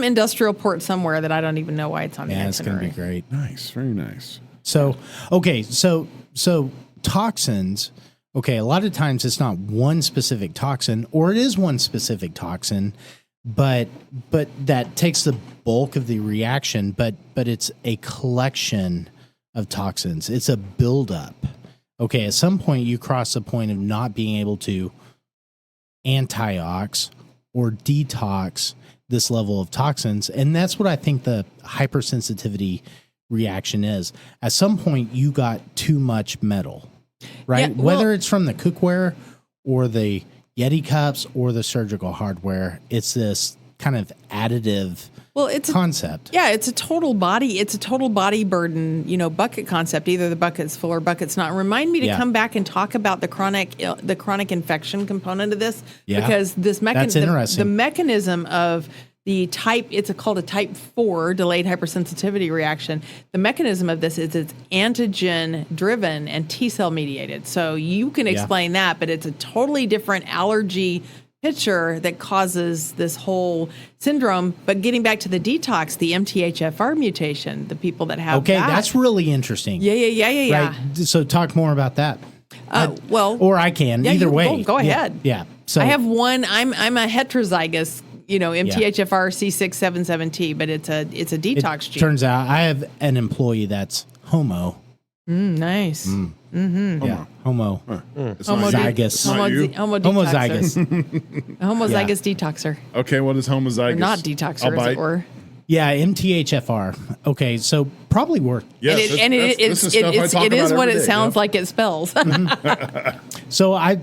industrial port somewhere that I don't even know why it's on the Yeah, it's going to be itinerary. great. Nice. Very nice. So, okay, so toxins. Okay, a lot of times it's not one specific toxin, or it is one specific toxin, but that takes the bulk of the reaction. But it's a collection of toxins. It's a buildup. Okay, at some point you cross the point of not being able to antiox or detox this level of toxins, and that's what I think the hypersensitivity reaction is. At some point, you got too much metal, right? Yeah, well- Whether it's from the cookware or the Yeti cups or the surgical hardware, it's this kind of additive It's concept. it's a total body burden, bucket concept. Either the bucket's full or bucket's not. Remind me to Yeah. come back and talk about the chronic infection component of this, Yeah. because this That's interesting. the mechanism of the it's called a type 4 delayed hypersensitivity reaction. The mechanism of this is it's antigen driven and T cell mediated. So you can explain that, but it's a totally different allergy picture that causes this whole syndrome. But getting back to the detox, the MTHFR mutation, the people that have Okay, that, that's really interesting. yeah. Right. So talk more about that. Or I can. Yeah, Either you way. go ahead. Yeah. So I have one. I'm a heterozygous, MTHFR C677T, but it's a detox gene. Turns out I have an employee that's homo. Nice. Yeah, homo. It's not you. Zygous. It's not you. Homozygous. Homozygous detoxer. Okay, what is homozygous? Or not detoxer, I'll as bite. it were. Yeah, MTHFR. Okay, so probably work. Yes, this is stuff I talk it is about what every it day, sounds yeah. like it spells. So I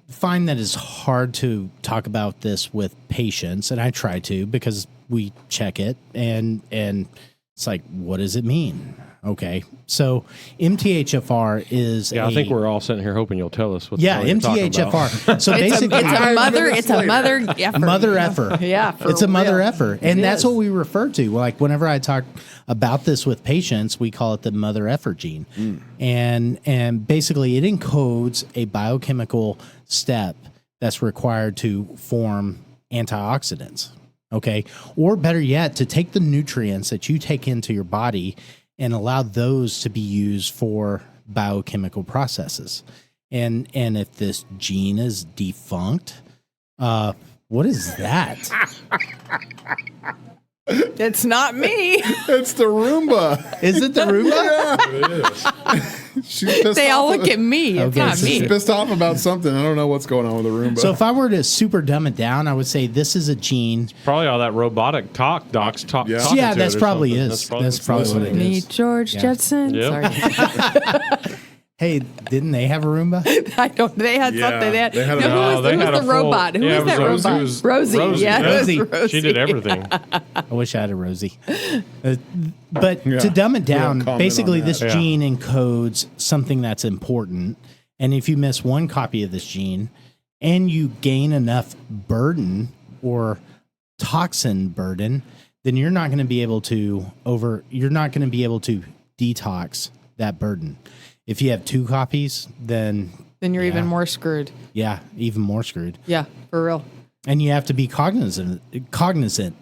find that it's hard to talk about this with patients, and I try to because we check it, and it's like, what does it mean? Okay, so MTHFR is Yeah, I think we're all sitting here hoping you'll tell us what. the yeah hell you're talking about. MTHFR. So basically, it's a mother effort. mother effer. Yeah, for it's a mother real. effer, and It that's is. what we refer to. Like whenever I talk about this with patients, we call it the mother effer gene, and basically it encodes a biochemical step that's required to form antioxidants. Okay, or better yet, to take the nutrients that you take into your body and allow those to be used for biochemical processes. And if this gene is defunct, what is that? It's not me. It's the Roomba. Is it the Roomba? It is. They all look at me. It's not She's me. pissed off about something. I don't know what's going on with the room. So if I were to super dumb it down, I would say this is a gene. Probably all that robotic talk docs talk. Yeah. talking Yeah, to that's it or probably something. is. That's probably what it is. Meet George Jetson. Yep. Sorry. Hey, didn't they have a Roomba? I don't. They had Yeah, something. they had a- who was the full- robot? Who yeah, was that it was robot? Rosie. Rosie. Yeah, it was Rosie. Rosie. She did everything. I wish I had a Rosie. But Yeah. to dumb it We don't down, comment basically on this that. Yeah. gene encodes something that's important. And if you miss one copy of this gene and you gain enough burden or toxin burden, then you're not going to be able to detox that burden. If you have 2 copies, then Then you're even more screwed. yeah, even more screwed. Yeah, for real. And you have to be cognizant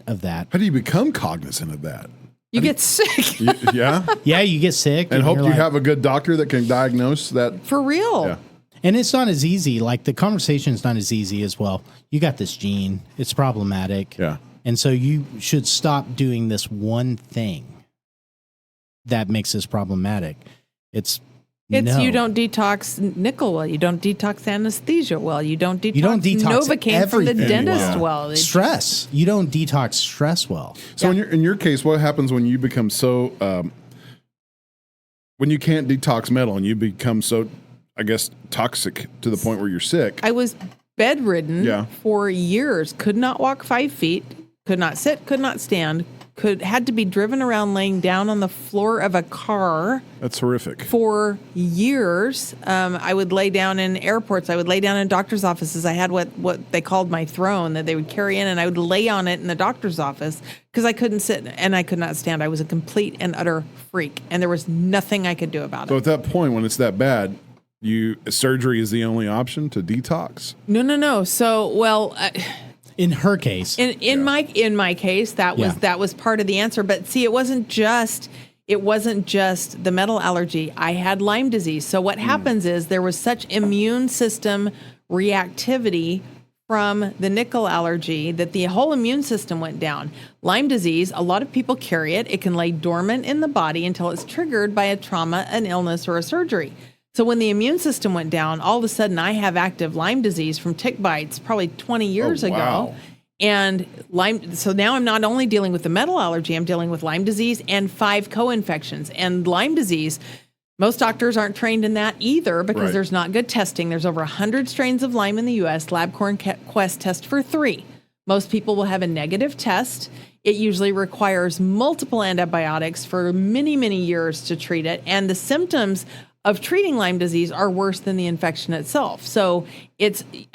of that. How do you become cognizant of that? You get sick. Yeah, Yeah, you get sick and hope you're you like- have a good doctor that can diagnose that. For real. Yeah. And it's not as easy. Like the conversation is not as easy as, well, you got this gene. It's problematic. Yeah. And so you should stop doing this one thing that makes this problematic. It's no. You don't detox nickel well. You don't detox anesthesia well. You don't detox, You don't detox Novocaine from the everything dentist well. well. stress. You don't detox stress well. So in your case, what happens when you become so when you can't detox metal and you become so, I guess, toxic to the point where you're sick? I was bedridden Yeah. for years. Could not walk 5 feet. Could not sit. Could not stand. Had to be driven around laying down on the floor of a car That's horrific. for years. I would lay down in airports. I would lay down in doctor's offices. I had what they called my throne that they would carry in, and I would lay on it in the doctor's office because I couldn't sit and I could not stand. I was a complete and utter freak, and there was nothing I could do about So it. at that point, when it's that bad, surgery is the only option to detox. No. So, well, In her case, in my case, that was part of the answer. But see, it wasn't just the metal allergy. I had Lyme disease. So what happens is there was such immune system reactivity from the nickel allergy that the whole immune system went down. Lyme disease, a lot of people carry it. It can lay dormant in the body until it's triggered by a trauma, an illness, or a surgery. So when the immune system went down, all of a sudden I have active Lyme disease from tick bites probably 20 years ago. Wow. And Lyme, so now I'm not only dealing with the metal allergy, I'm dealing with Lyme disease and 5 co-infections. And Lyme disease, most doctors aren't trained in that either because Right. there's not good testing. There's over 100 strains of Lyme in the U.S. LabCorp and Quest test for 3. Most people will have a negative test. It usually requires multiple antibiotics for many, many years to treat it. And the symptoms of treating Lyme disease are worse than the infection itself. So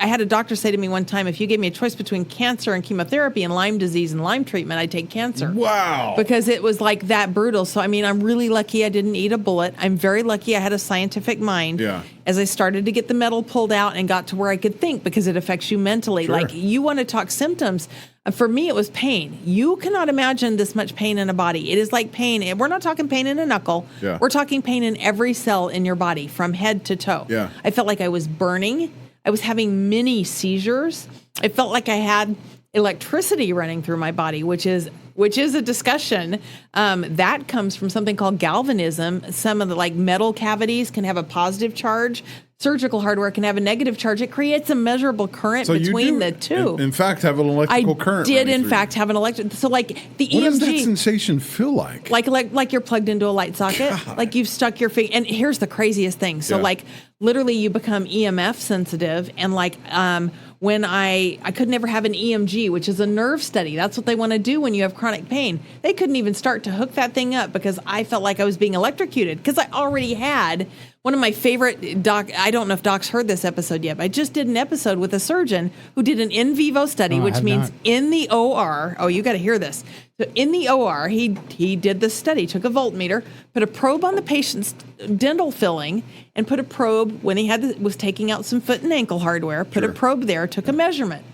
I had a doctor say to me one time, if you gave me a choice between cancer and chemotherapy and Lyme disease and Lyme treatment, I'd take cancer. Wow. Because it was like that brutal. So, I mean, I'm really lucky I didn't eat a bullet. I'm very lucky I had a scientific mind. Yeah. As I started to get the metal pulled out and got to where I could think because it affects you mentally. Sure. Like you want to talk symptoms. For me, it was pain. You cannot imagine this much pain in a body. It is like pain. We're not talking pain in a knuckle. Yeah. We're talking pain in every cell in your body from head to toe. Yeah. I felt like I was burning. I was having mini seizures. I felt like I had electricity running through my body, which is a discussion that comes from something called galvanism. Some of the metal cavities can have a positive charge. Surgical hardware can have a negative charge. It creates a measurable current between the two. In fact, have an electrical current. I did, running in through fact, have an electric. So, the EMG. What does that sensation feel like? Like you're plugged into a light socket, like you've stuck your finger. And here's the craziest thing. So Yeah. literally you become EMF sensitive. And when I could never have an EMG, which is a nerve study. That's what they want to do when you have chronic pain. They couldn't even start to hook that thing up because I felt like I was being electrocuted because I already had one of my favorite I don't know if Doc's heard this episode yet, but I just did an episode with a surgeon who did an in vivo study, which means in the OR. Oh, you got to hear this. So in the OR, he did this study, took a voltmeter, put a probe on the patient's dental filling, and put a probe when he was taking out some foot and ankle hardware, put a probe there, took a measurement.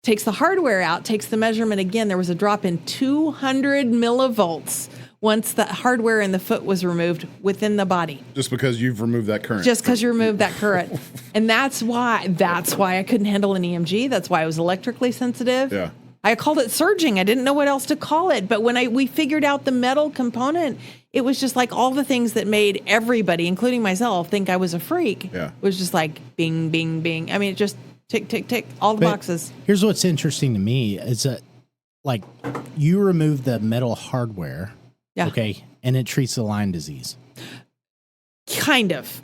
Takes the hardware out, takes the measurement again. There was a drop in 200 millivolts once the hardware in the foot was removed within the body. Just because you've removed that current. Just because you removed that current. And that's why I couldn't handle an EMG. That's why I was electrically sensitive. Yeah. I called it surging. I didn't know what else to call it. But when we figured out the metal component, it was just like all the things that made everybody, including myself, think I was a freak. Yeah. Was just like bing, bing, bing. I mean, it just tick, tick, tick, all the boxes. Here's what's interesting to me is that, like, you remove the metal hardware, okay, and it treats the Lyme disease. Kind of.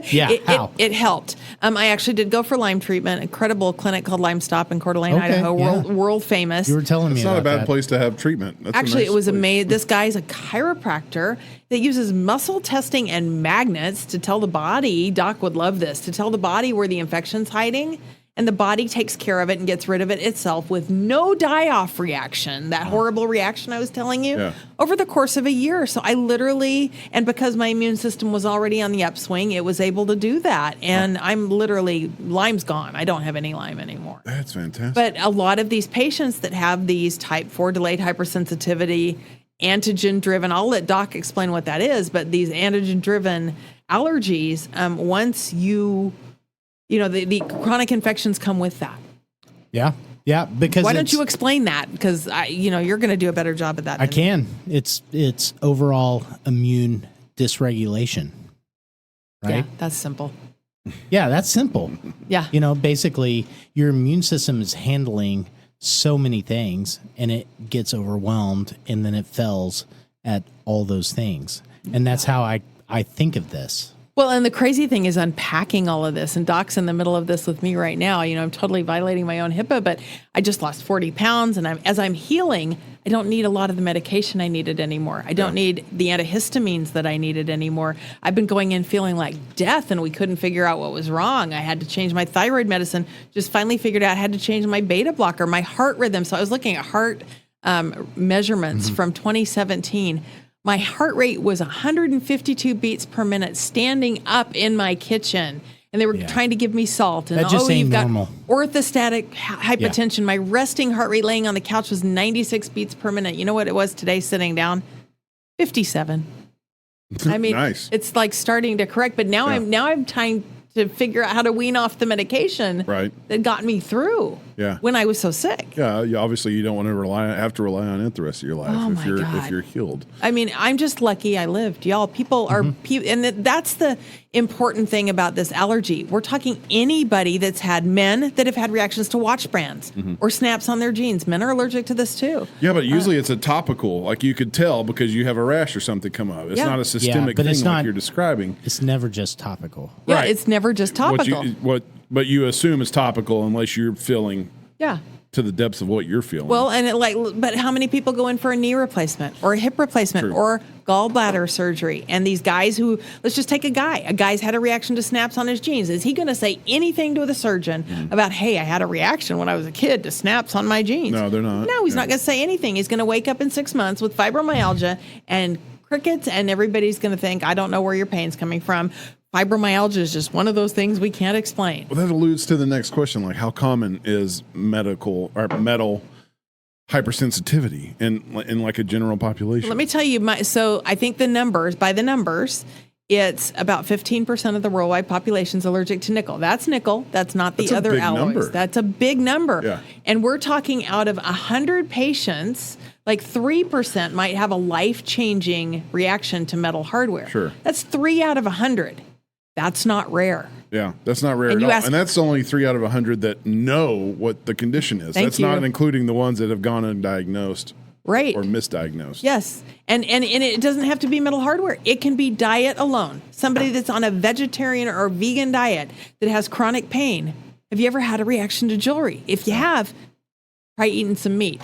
Yeah, how? It helped. I actually did go for Lyme treatment. Incredible clinic called Lyme Stop in Coeur d'Alene, Idaho. World famous. You were telling me it's not a bad that. place to have treatment. That's actually, nice it was place. amazing. This guy's a chiropractor that uses muscle testing and magnets to tell the body, Doc would love this, to tell the body where the infection's hiding. And the body takes care of it and gets rid of it itself with no die-off reaction, that horrible reaction I was telling you, over the course of a year. So I literally, and because my immune system was already on the upswing, it was able to do that. And I'm literally, Lyme's gone. I don't have any Lyme anymore. That's fantastic. But a lot of these patients that have these type 4 delayed hypersensitivity, antigen-driven, I'll let Doc explain what that is, but these antigen-driven allergies, once the chronic infections come with that. Yeah. Yeah. Because why don't you explain that? Because you're going to do a better job at that. I can. It's overall immune dysregulation. Right. Yeah, that's simple. Yeah, that's simple. Yeah. Basically your immune system is handling so many things and it gets overwhelmed and then it fails at all those things. And that's how I think of this. Well, and the crazy thing is unpacking all of this, and Doc's in the middle of this with me right now. I'm totally violating my own HIPAA, but I just lost 40 pounds, and as I'm healing, I don't need a lot of the medication I needed anymore. I don't need the antihistamines that I needed anymore. I've been going in feeling like death, and we couldn't figure out what was wrong. I had to change my thyroid medicine, just finally figured out I had to change my beta blocker, my heart rhythm. So I was looking at heart measurements from 2017. My heart rate was 152 beats per minute standing up in my kitchen. And they were trying to give me salt. And that just ain't normal. Orthostatic hypotension. My resting heart rate laying on the couch was 96 beats per minute. You know what it was today sitting down? 57. I mean, nice. It's like starting to correct. But now I'm trying to figure out how to wean off the medication that got me through when I was so sick. Yeah, obviously you don't want to have to rely on it the rest of your life if you're healed. I mean, I'm just lucky I lived, y'all. People are, and that's the important thing about this allergy. We're talking anybody that's had men that have had reactions to watch brands or snaps on their jeans. Men are allergic to this too. Yeah, but usually it's a topical. Like you could tell because you have a rash or something come up. It's not a systemic thing like you're describing. It's never just topical. Yeah, it's never just topical. But you assume it's topical unless you're feeling to the depths of what you're feeling. Well, and but how many people go in for a knee replacement or a hip replacement or gallbladder surgery? And these guys who, let's just take a guy's had a reaction to snaps on his jeans. Is he going to say anything to the surgeon about, hey, I had a reaction when I was a kid to snaps on my jeans? No, they're not. No, he's not going to say anything. He's going to wake up in 6 months with fibromyalgia and crickets, and everybody's going to think, I don't know where your pain's coming from. Fibromyalgia is just one of those things we can't explain. Well, that alludes to the next question, like how common is metal hypersensitivity in like a general population? Let me tell you, so I think by the numbers, it's about 15% of the worldwide population is allergic to nickel. That's nickel. That's not the other alloys. Number. That's a big number. Yeah. And we're talking out of 100 patients, like 3% might have a life-changing reaction to metal hardware. Sure. That's 3 out of 100. That's not rare. Yeah, that's not rare at all. And that's only 3 out of 100 that know what the condition is. That's not including the ones that have gone undiagnosed. Right. Or misdiagnosed. Yes. And it doesn't have to be metal hardware. It can be diet alone. Somebody that's on a vegetarian or vegan diet that has chronic pain. Have you ever had a reaction to jewelry? If you have, try eating some meat.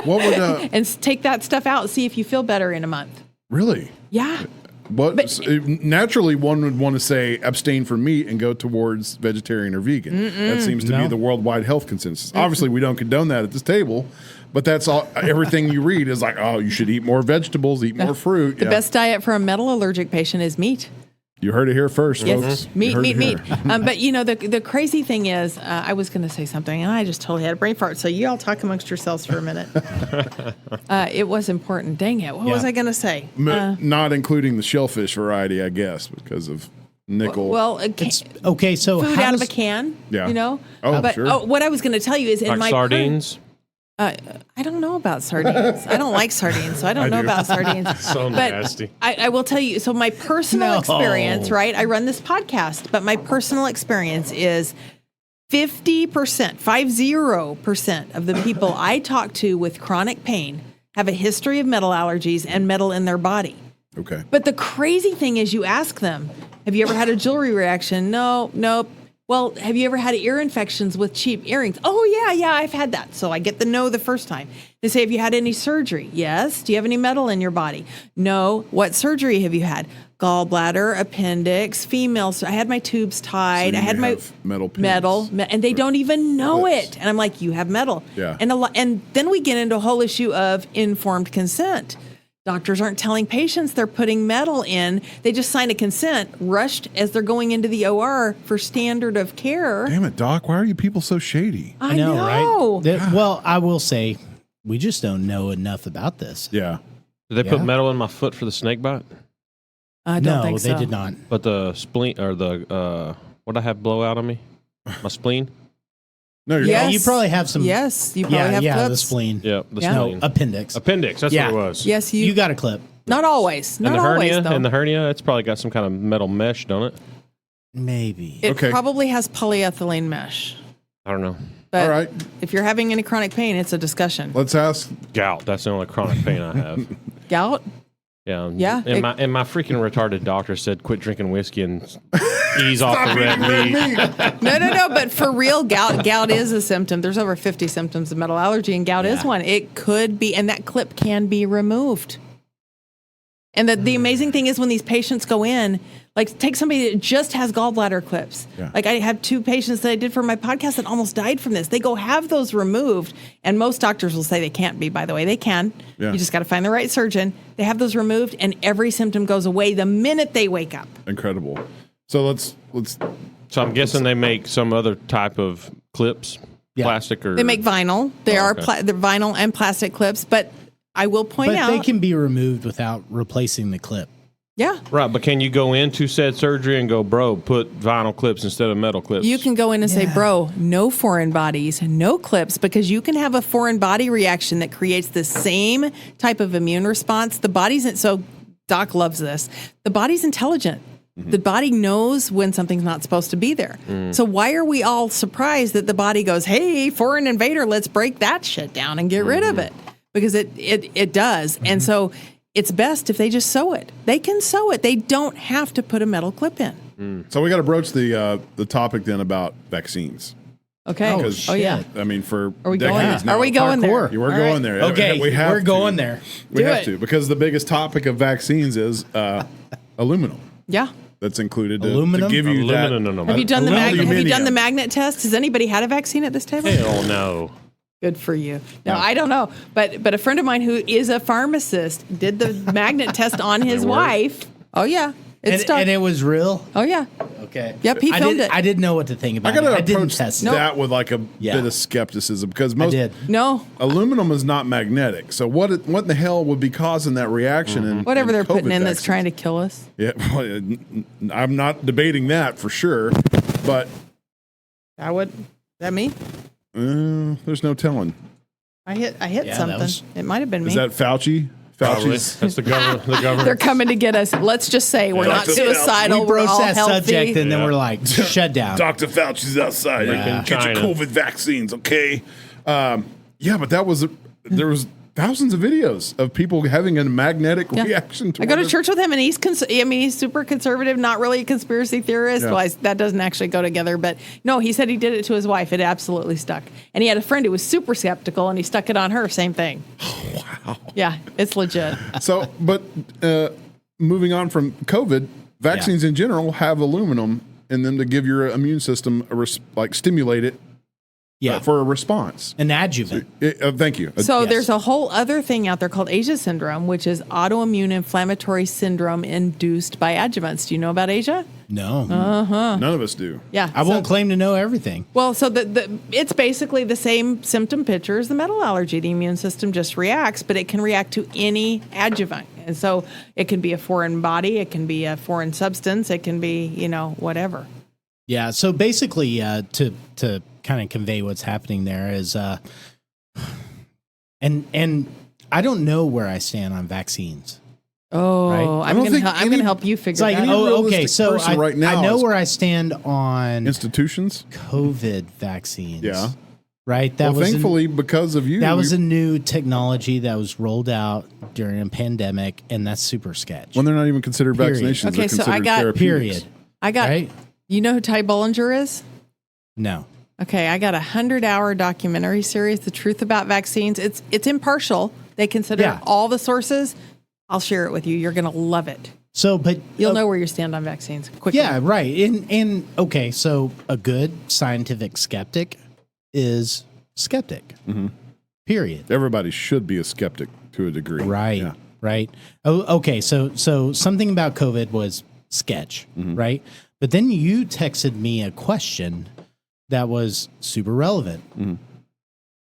What would and take that stuff out and see if you feel better in a month. Really? Yeah. Naturally, one would want to say abstain from meat and go towards vegetarian or vegan. That seems to be the worldwide health consensus. Obviously, we don't condone that at this table, but that's all. Everything you read is like, oh, you should eat more vegetables, eat more fruit. The best diet for a metal allergic patient is meat. You heard it here first, folks. Meat. But the crazy thing is, I was going to say something, and I just totally had a brain fart. So you all talk amongst yourselves for a minute. It was important. Dang it. What was I going to say? Not including the shellfish variety, I guess, because of nickel. Well, okay. So food out of a can. Yeah. You know. Oh, but sure. what I was going to tell you is in like my sardines. I don't know about sardines. I don't like sardines, so I don't know about sardines. So nasty. I will tell you, so my personal experience, right? I run this podcast, but my personal experience is 50% of the people I talk to with chronic pain have a history of metal allergies and metal in their body. Okay. But the crazy thing is you ask them, have you ever had a jewelry reaction? No, nope. Well, have you ever had ear infections with cheap earrings? Oh, yeah, I've had that. So I get the no the first time. They say, have you had any surgery? Yes. Do you have any metal in your body? No. What surgery have you had? Gallbladder, appendix, female. I had my tubes tied. So I had my metal, and they don't even know it. And I'm like, you have metal. Yeah. And then we get into a whole issue of informed consent. Doctors aren't telling patients they're putting metal in. They just sign a consent, rushed as they're going into the OR for standard of care. Damn it, Doc. Why are you people so shady? I know. Right? Well, I will say, we just don't know enough about this. Yeah. Did they put metal in my foot for the snake bite? I don't think so. No, they did not. But the spleen, or the, what I have blow out on me? My spleen? No, you're Yes. You probably have some. Yes, you probably have clips. the spleen. Yeah, the Yeah. spleen. Appendix. Appendix, that's what it was. Yes, You got a clip. Not always. And Not the hernia, always, though. and the hernia, it's probably got some kind of metal mesh, don't it? Maybe. It Okay. probably has polyethylene mesh. I don't know. But All right. if you're having any chronic pain, it's a discussion. Let's ask. Gout, that's the only chronic pain I have. Gout? Yeah. Yeah, And my freaking retarded doctor said quit drinking whiskey and ease off the red meat. No. But for real, gout is a symptom. There's over 50 symptoms of metal allergy, and gout is one. It could be, and that clip can be removed. And the amazing thing is when these patients go in, like take somebody that just has gallbladder clips. Yeah. Like I have 2 patients that I did for my podcast that almost died from this. They go have those removed, and most doctors will say they can't be, by the way. They can. Yeah. You just got to find the right surgeon. They have those removed, and every symptom goes away the minute they wake up. Incredible. So let's. So I'm guessing they make some other type of clips, plastic or... They make vinyl. They are okay. they're vinyl and plastic clips, but I will point But out they can be removed without replacing the clip. yeah. Right, but can you go into said surgery and go, bro, put vinyl clips instead of metal clips? You can go in and say, bro, no foreign bodies, no clips, because you can have a foreign body reaction that creates the same type of immune response. The body's, so Doc loves this. The body's intelligent. Mm-hmm. The body knows when something's not supposed to be there. So why are we all surprised that the body goes, hey, foreign invader, let's break that shit down and get rid of it? Because it does. And so it's best if they just sew it. They can sew it. They don't have to put a metal clip in. So we got to broach the topic then about vaccines. Okay. Oh, yeah. I mean, for Are we going decades there? now. Are we going there? Hardcore. Yeah, we're All going right. there. Okay, we're going there. We Do have it. to, because the biggest topic of vaccines is aluminum. Yeah. That's included to Aluminum? give you that. Aluminum. Have you done the Aluminum. Have you done the magnet test? Has anybody had a vaccine at this table? Hell no. Good for you. No, I don't know, but a friend of mine who is a pharmacist did the magnet test on his wife. Oh yeah, it stuck. And it was real? Oh yeah. Okay. Yep, he filmed it. I didn't know what to think about I got to it. I didn't approach test it. that with like a bit of skepticism because I most did. No, aluminum is not magnetic. So what in the hell would be causing that reaction? In, whatever they're putting COVID in that's vaccines? trying to kill us. Yeah, well, I'm not debating that for sure, but That me? there's no telling. I hit Yeah, something. It might have been me. Is that Fauci? Probably. Fauci's. That's the government. The government. They're coming to get us. Let's just say we're not Dr. suicidal. We We're broached all that healthy. subject and then Yeah. we're like, shut down. Dr. Fauci's outside. Yeah. Get your China. COVID vaccines, okay? Yeah, but there was thousands of videos of people having a magnetic reaction to I go to whatever- church with him, and he's super conservative, not really a conspiracy theorist. Yeah. Well, that doesn't actually go together. But no, he said he did it to his wife. It absolutely stuck. And he had a friend who was super skeptical, and he stuck it on her. Same thing. Wow. Yeah, it's legit. So, but moving on from COVID, vaccines in general have aluminum in them to give your immune system stimulate it for a response. An adjuvant. Thank you. So there's a whole other thing out there called Asia syndrome, which is autoimmune inflammatory syndrome induced by adjuvants. Do you know about Asia? No. None of us do. Yeah. I won't claim to know everything. Well, so it's basically the same symptom picture as the metal allergy. The immune system just reacts, but it can react to any adjuvant. And so it can be a foreign body, it can be a foreign substance, it can be, whatever. Yeah. So basically, to kind of convey what's happening there is And I don't know where I stand on vaccines. Oh, right? I'm going to help you figure like, that out. oh, okay. So right now I know where I stand on institutions, COVID vaccines. Yeah. Right. That was thankfully because of you. That was a new technology that was rolled out during a pandemic, and that's super sketch. When they're not even considered vaccinations. Okay, so I got period. Right? You know who Ty Bollinger is? No. Okay, I got a 100-hour documentary series, The Truth About Vaccines. It's impartial. They consider all the sources. I'll share it with you. You're going to love it. So, but you'll know where you stand on vaccines quickly. Yeah, right. And okay, so a good scientific skeptic is skeptic. Mm-hmm. Period. Everybody should be a skeptic to a degree. Right. Yeah. Right. Oh, okay. So something about COVID was sketch, right? But then you texted me a question that was super relevant.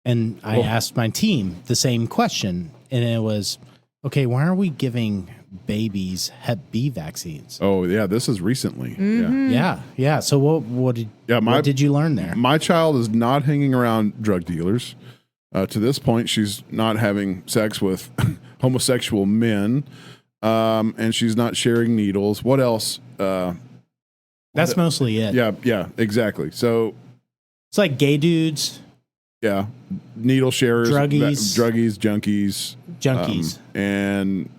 And I asked my team the same question, and it was, okay, why are we giving babies Hep B vaccines? Oh, yeah, this is recently. Yeah. So what did you learn there? My child is not hanging around drug dealers. To this point, she's not having sex with homosexual men, and she's not sharing needles. What else? That's mostly it. Yeah, exactly. So it's like gay dudes. Yeah, needle sharers, junkies, and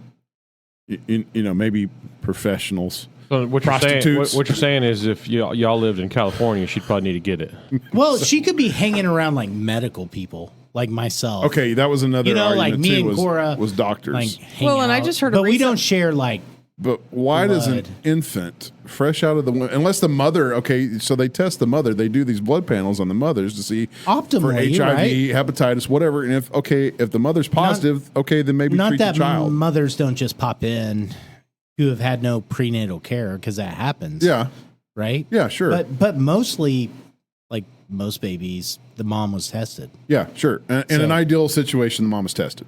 maybe professionals. So what you're saying is, if y'all lived in California, she'd probably need to get it. Well, she could be hanging around like medical people, like myself. Okay, that was another argument like me too, and Cora was doctors. Like, and I just heard, but we don't share like. But why does an infant fresh out of the womb, unless the mother, so they test the mother, they do these blood panels on the mothers to see optimally for HIV, right? hepatitis, whatever. And if the mother's positive, then maybe treat the child. Not that mothers don't just pop in who have had no prenatal care, because that happens. Yeah. Right? Yeah, sure. But mostly, like most babies, the mom was tested. Yeah, sure. In an ideal situation, the mom was tested.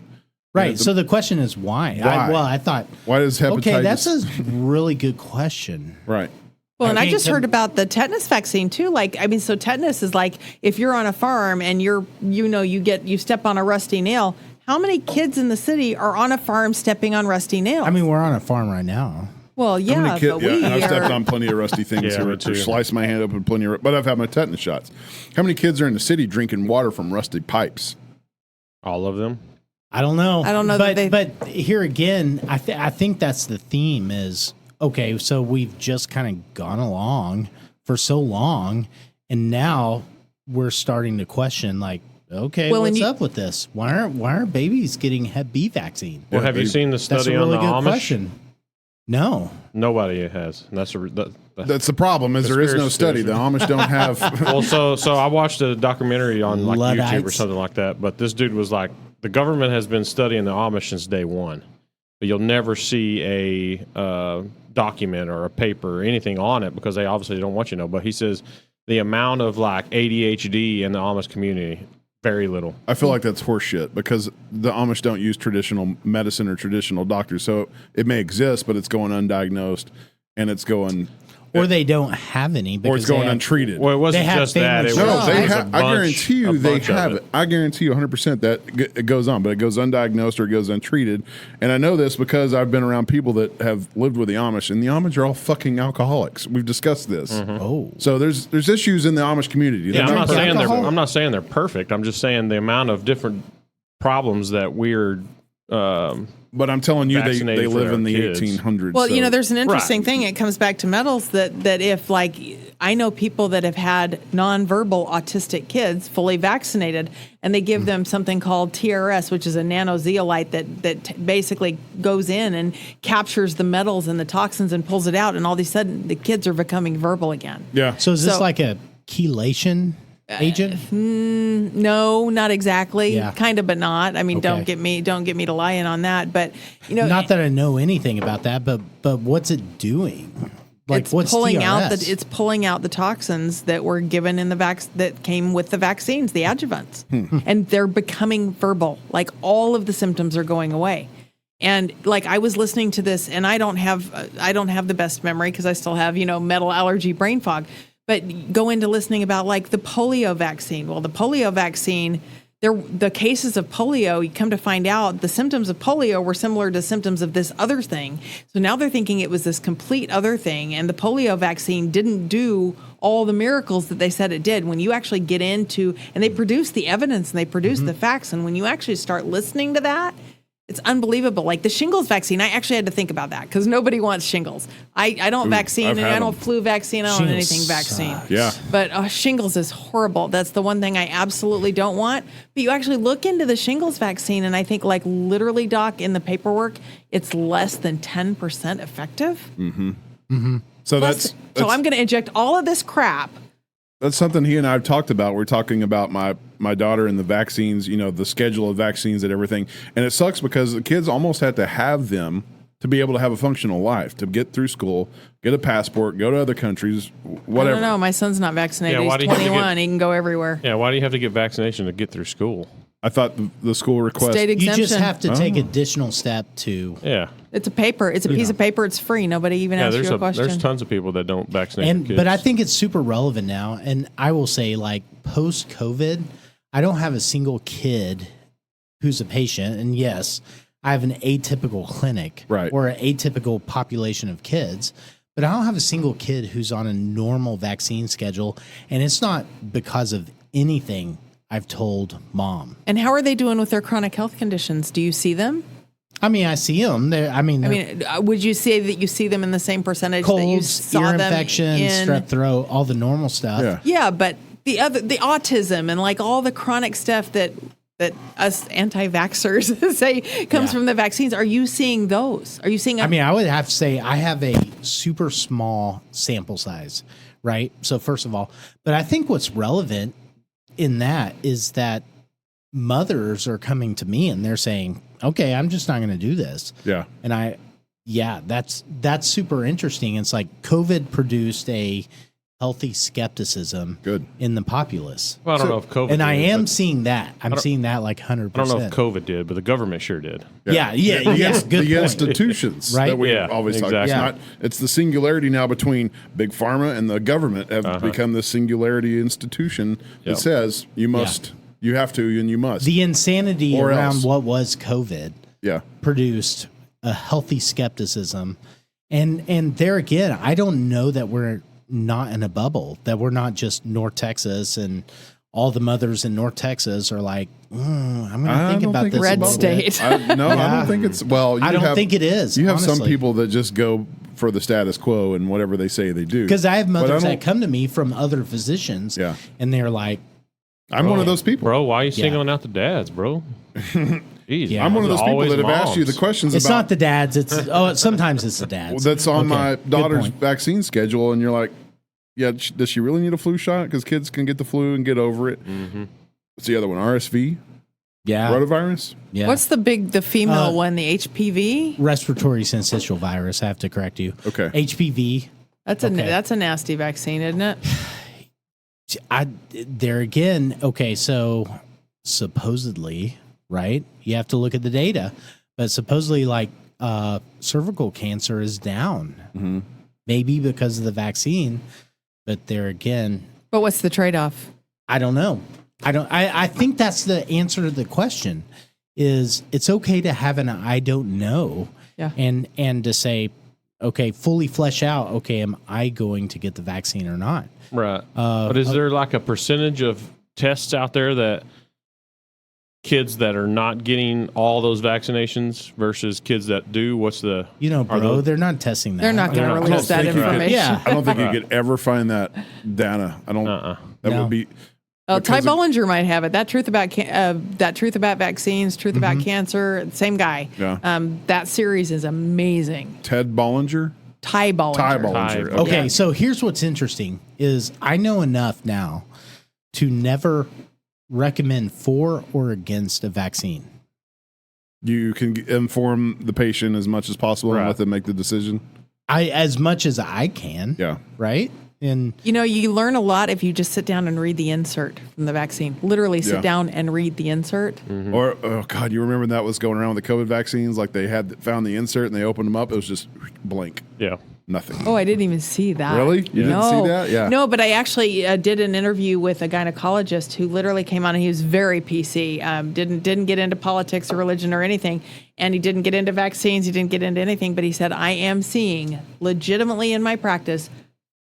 Right. So the question is why? I thought. Why does hepatitis? Okay, that's a really good question. Right. Well, and I just heard about the tetanus vaccine too. So tetanus is like if you're on a farm and you step on a rusty nail. How many kids in the city are on a farm stepping on rusty nails? I mean, we're on a farm right now. Well, yeah, but I've stepped on plenty of rusty things here. Sliced my hand open plenty of, but I've had my tetanus shots. How many kids are in the city drinking water from rusty pipes? All of them. I don't know. But here again, I think that's the theme is, okay, so we've just kind of gone along for so long, and now we're starting to question, like, okay, what's up with this? Why aren't babies getting Hep B vaccine? Well, have you seen the study on the Amish? Question. No. Nobody has. And that's the problem is there is no study. The Amish don't have. Well, so I watched a documentary on like YouTube or something like that, but this dude was like, the government has been studying the Amish since day one, but you'll never see a document or a paper or anything on it because they obviously don't want you to know. But he says the amount of like ADHD in the Amish community, very little. I feel like that's horseshit because the Amish don't use traditional medicine or traditional doctors. So it may exist, but it's going undiagnosed and it's going... Or they don't have any. Or it's going untreated. Well, it wasn't just that. I guarantee you they have it. I guarantee you 100% that it goes on, but it goes undiagnosed or it goes untreated. And I know this because I've been around people that have lived with the Amish, and the Amish are all fucking alcoholics. We've discussed this. Mm-hmm. Oh. So there's issues in the Amish community. Yeah, I'm not saying they're perfect. I'm just saying the amount of different problems that we're... but I'm telling you, they live in the 1800s. Well, there's an interesting thing. It comes back to metals that if, like, I know people that have had nonverbal autistic kids fully vaccinated, and they give them something called TRS, which is a nanozeolite that basically goes in and captures the metals and the toxins and pulls it out, and all of a sudden the kids are becoming verbal again. Yeah. So is this like a chelation agent? No, not exactly. Yeah. Kind of, but not. I mean, don't get me to lie in on that. But not that I know anything about that. But what's it doing? Like, it's what's pulling TRS? it's pulling out the toxins that were given in that came with the vaccines, the adjuvants, and they're becoming verbal. Like all of the symptoms are going away. And like I was listening to this, and I don't have the best memory because I still have metal allergy brain fog. But go into listening about like the polio vaccine. Well, the polio vaccine, the cases of polio, you come to find out the symptoms of polio were similar to symptoms of this other thing. So now they're thinking it was this complete other thing, and the polio vaccine didn't do all the miracles that they said it did. When you actually get into, and they produce the evidence and they produce the facts, and when you actually start listening to that, it's unbelievable. Like the shingles vaccine, I actually had to think about that because nobody wants shingles. I don't vaccine, and I don't flu vaccine. I don't want anything vaccine. Yeah. But shingles is horrible. That's the one thing I absolutely don't want. But you actually look into the shingles vaccine, and I think, like, literally, Doc, in the paperwork, it's less than 10% effective. So So I'm going to inject all of this crap. That's something he and I have talked about. We're talking about my daughter and the vaccines, the schedule of vaccines and everything. And it sucks because the kids almost had to have them to be able to have a functional life, to get through school, get a passport, go to other countries, whatever. I don't know. My son's not vaccinated. He's 21. He can go everywhere. Yeah, why do you have to get vaccination to get through school? I thought the school request. State exemption. You just have to take additional step to. Yeah. It's a paper. It's a piece of paper. It's free. Nobody even asks you a question. There's tons of people that don't vaccinate their kids. But I think it's super relevant now. And I will say, like, post-COVID, I don't have a single kid who's a patient. And yes, I have an atypical clinic or an atypical population of kids. But I don't have a single kid who's on a normal vaccine schedule. And it's not because of anything I've told mom. And how are they doing with their chronic health conditions? Do you see them? I mean, I see them. Would you say that you see them in the same percentage that you Colds, saw ear them infections, in? strep throat, all the normal stuff. Yeah, but the autism and like all the chronic stuff that us anti-vaxxers say comes from the vaccines. Are you seeing those? Are you seeing? I would have to say I have a super small sample size, right? So first of all, but I think what's relevant in that is that mothers are coming to me and they're saying, okay, I'm just not going to do this. Yeah. And that's super interesting. It's like COVID produced a healthy skepticism in the populace. Well, I don't know if COVID and did, I am seeing that. I'm seeing that like 100%. I don't know if COVID did, but the government sure did. Yeah. Good the point. institutions Right? that we Yeah, always talk exactly. about. It's the singularity now between big pharma and the government have become the singularity institution that says you must, you have to, and you must. The insanity Or around else. what was COVID produced a healthy skepticism. And there again, I don't know that we're not in a bubble, that we're not just North Texas and all the mothers in North Texas are like, I'm going to think about this. Red state. I don't think it's, I don't think it is. You have some honestly. people that just go for the status quo and whatever they say they do. Because I have mothers that come to me from other physicians and they're like, I'm one of those people. Bro, why are you singling out the dads, bro? Jeez, I'm one of those people that have asked you the questions it's about. not the dads. Sometimes it's the dads. That's on my daughter's vaccine schedule. And you're like, yeah, does she really need a flu shot? Because kids can get the flu and get over it. What's the other one? RSV? Rotavirus? Yeah. What's the female one? The HPV? Respiratory syncytial virus. I have to correct you. Okay. HPV. That's a nasty vaccine, isn't it? There again, okay, so supposedly, right? You have to look at the data, but supposedly, like, cervical cancer is down. Maybe because of the vaccine, but there again. But what's the trade-off? I don't know. I think that's the answer to the question. Is it's okay to have an I don't know, and to say, okay, fully flesh out. Okay, am I going to get the vaccine or not? Right. But is there like a percentage of tests out there that kids that are not getting all those vaccinations versus kids that do? What's the they're not testing that. They're not going to release that information. Yeah. I don't think you could ever find that data. I don't. That would be. Ty Bollinger might have it. That truth about vaccines, truth about cancer. Same guy. Yeah. That series is amazing. Ted Bollinger. Ty Bollinger. Okay, so here's what's interesting is I know enough now to never recommend for or against a vaccine. You can inform the patient as much as possible and let them make the decision. As much as I can. Yeah. Right? And you learn a lot if you just sit down and read the insert from the vaccine. Literally sit down and read the insert. Or, oh God, you remember that was going around with the COVID vaccines? Like they had found the insert and they opened them up. It was just blank. Yeah. Nothing. Oh, I didn't even see that. Really? You didn't see that? Yeah. No, but I actually did an interview with a gynecologist who literally came on and he was very PC. Didn't get into politics or religion or anything. And he didn't get into vaccines. He didn't get into anything. But he said, I am seeing legitimately in my practice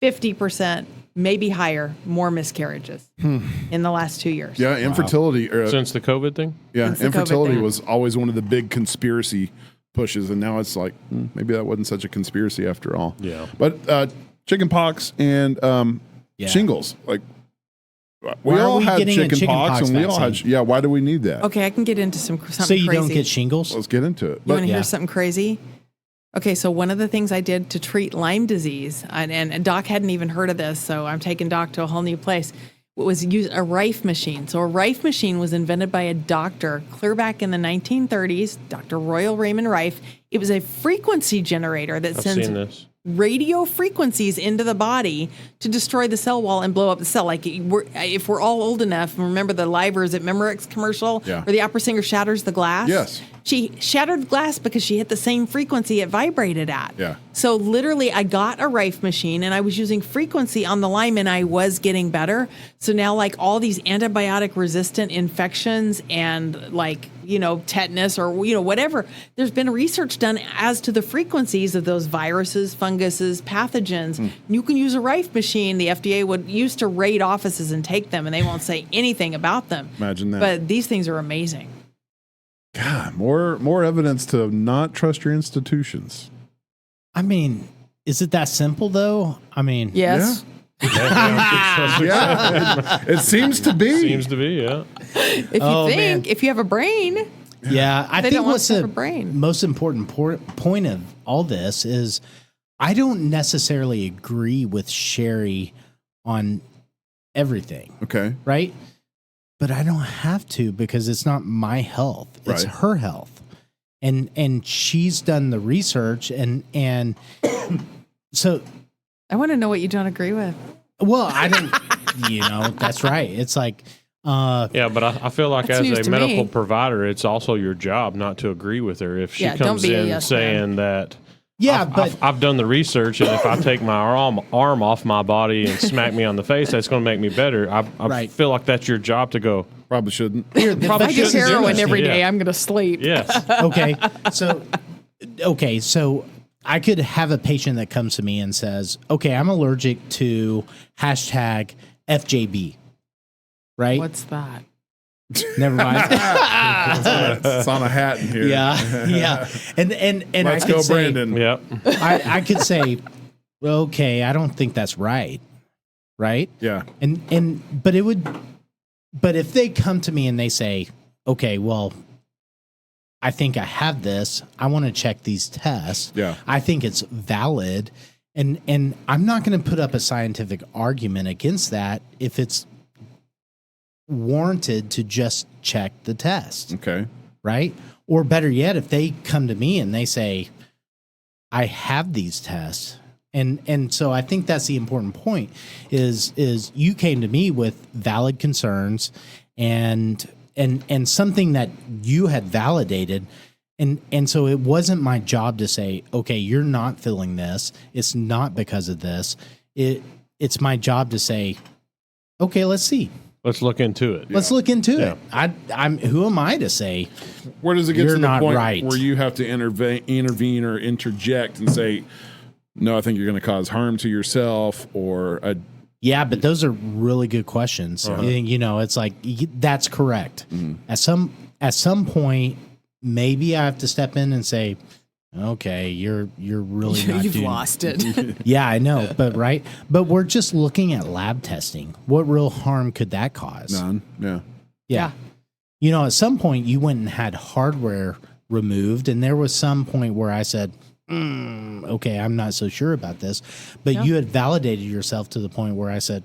50%, maybe higher, more miscarriages in the last 2 years. Yeah, infertility. Since the COVID thing? Yeah, Since the infertility COVID thing. was always one of the big conspiracy pushes, and now it's like maybe that wasn't such a conspiracy after all. Yeah. But chicken pox and shingles, like we all had chicken pox and we all had. Yeah, why do we need that? Okay, I can get into something So you crazy. don't get shingles? Let's get into it. You want to hear something crazy? Okay, so one of the things I did to treat Lyme disease, and Doc hadn't even heard of this, so I'm taking Doc to a whole new place, was use a Rife machine. So a Rife machine was invented by a doctor clear back in the 1930s, Dr. Royal Raymond Rife. It was a frequency generator that I've sends seen this. radio frequencies into the body to destroy the cell wall and blow up the cell. Like if we're all old enough, remember the Livers at Memorex commercial where the opera singer shatters the glass? Yes. She shattered the glass because she hit the same frequency it vibrated at. Yeah. So literally I got a Rife machine and I was using frequency on the Lyme and I was getting better. So now like all these antibiotic resistant infections and like, tetanus or, whatever, there's been research done as to the frequencies of those viruses, funguses, pathogens. You can use a Rife machine. The FDA used to raid offices and take them and they won't say anything about them. Imagine that. But these things are amazing. God, more evidence to not trust your institutions. I mean, is it that simple though? I mean, Yes. Yeah, it seems to be. Seems to be, yeah. If you have a brain. Yeah, I They think don't want what's to have the a brain. most important point of all this is I don't necessarily agree with Shari on everything, Okay. right? But I don't have to because it's not my health; it's Right. her health, and she's done the research, and so. I want to know what you don't agree with. Well, I don't. That's right. It's like. Yeah, but I feel like That's news as a to medical me. provider, it's also your job not to agree with her. If she Yeah, don't comes be a in yes saying that, Yeah, but I've done the research, and if I take my arm off my body and smack me on the face, that's going to make me better. I Right. feel like that's your job to go. Probably shouldn't. here, the Probably I thing do is- shouldn't do heroin this. every day. Yeah. I'm going to sleep. Yes. So I could have a patient that comes to me and says, okay, I'm allergic to #FJB, right? What's that? Never mind. It's on a hat in here. yeah. And Let's I could go, say, Brandon. Yep. I could say, well, okay, I don't think that's right. Right? Yeah. But if they come to me and they say, okay, well, I think I have this. I want to check these tests. Yeah. I think it's valid. And I'm not going to put up a scientific argument against that if it's warranted to just check the test. Okay. Right? Or better yet, if they come to me and they say, I have these tests. And so I think that's the important point is you came to me with valid concerns and something that you had validated. And so it wasn't my job to say, okay, you're not feeling this. It's not because of this. It's my job to say, okay, let's see. Let's look into it. Let's look into Yeah. it. I'm who am I to say Where does it get You're to the not point right. where you have to intervene or interject and say, no, I think you're going to cause harm to yourself or yeah, but those are really good questions. It's like that's correct. At some point, maybe I have to step in and say, okay, you're really not You've doing lost it. Yeah, I know, but we're just looking at lab testing. What real harm could that cause? none. Yeah. Yeah. At some point you went and had hardware removed, and there was some point where I said, okay, I'm not so sure about this. But you had validated yourself to the point where I said,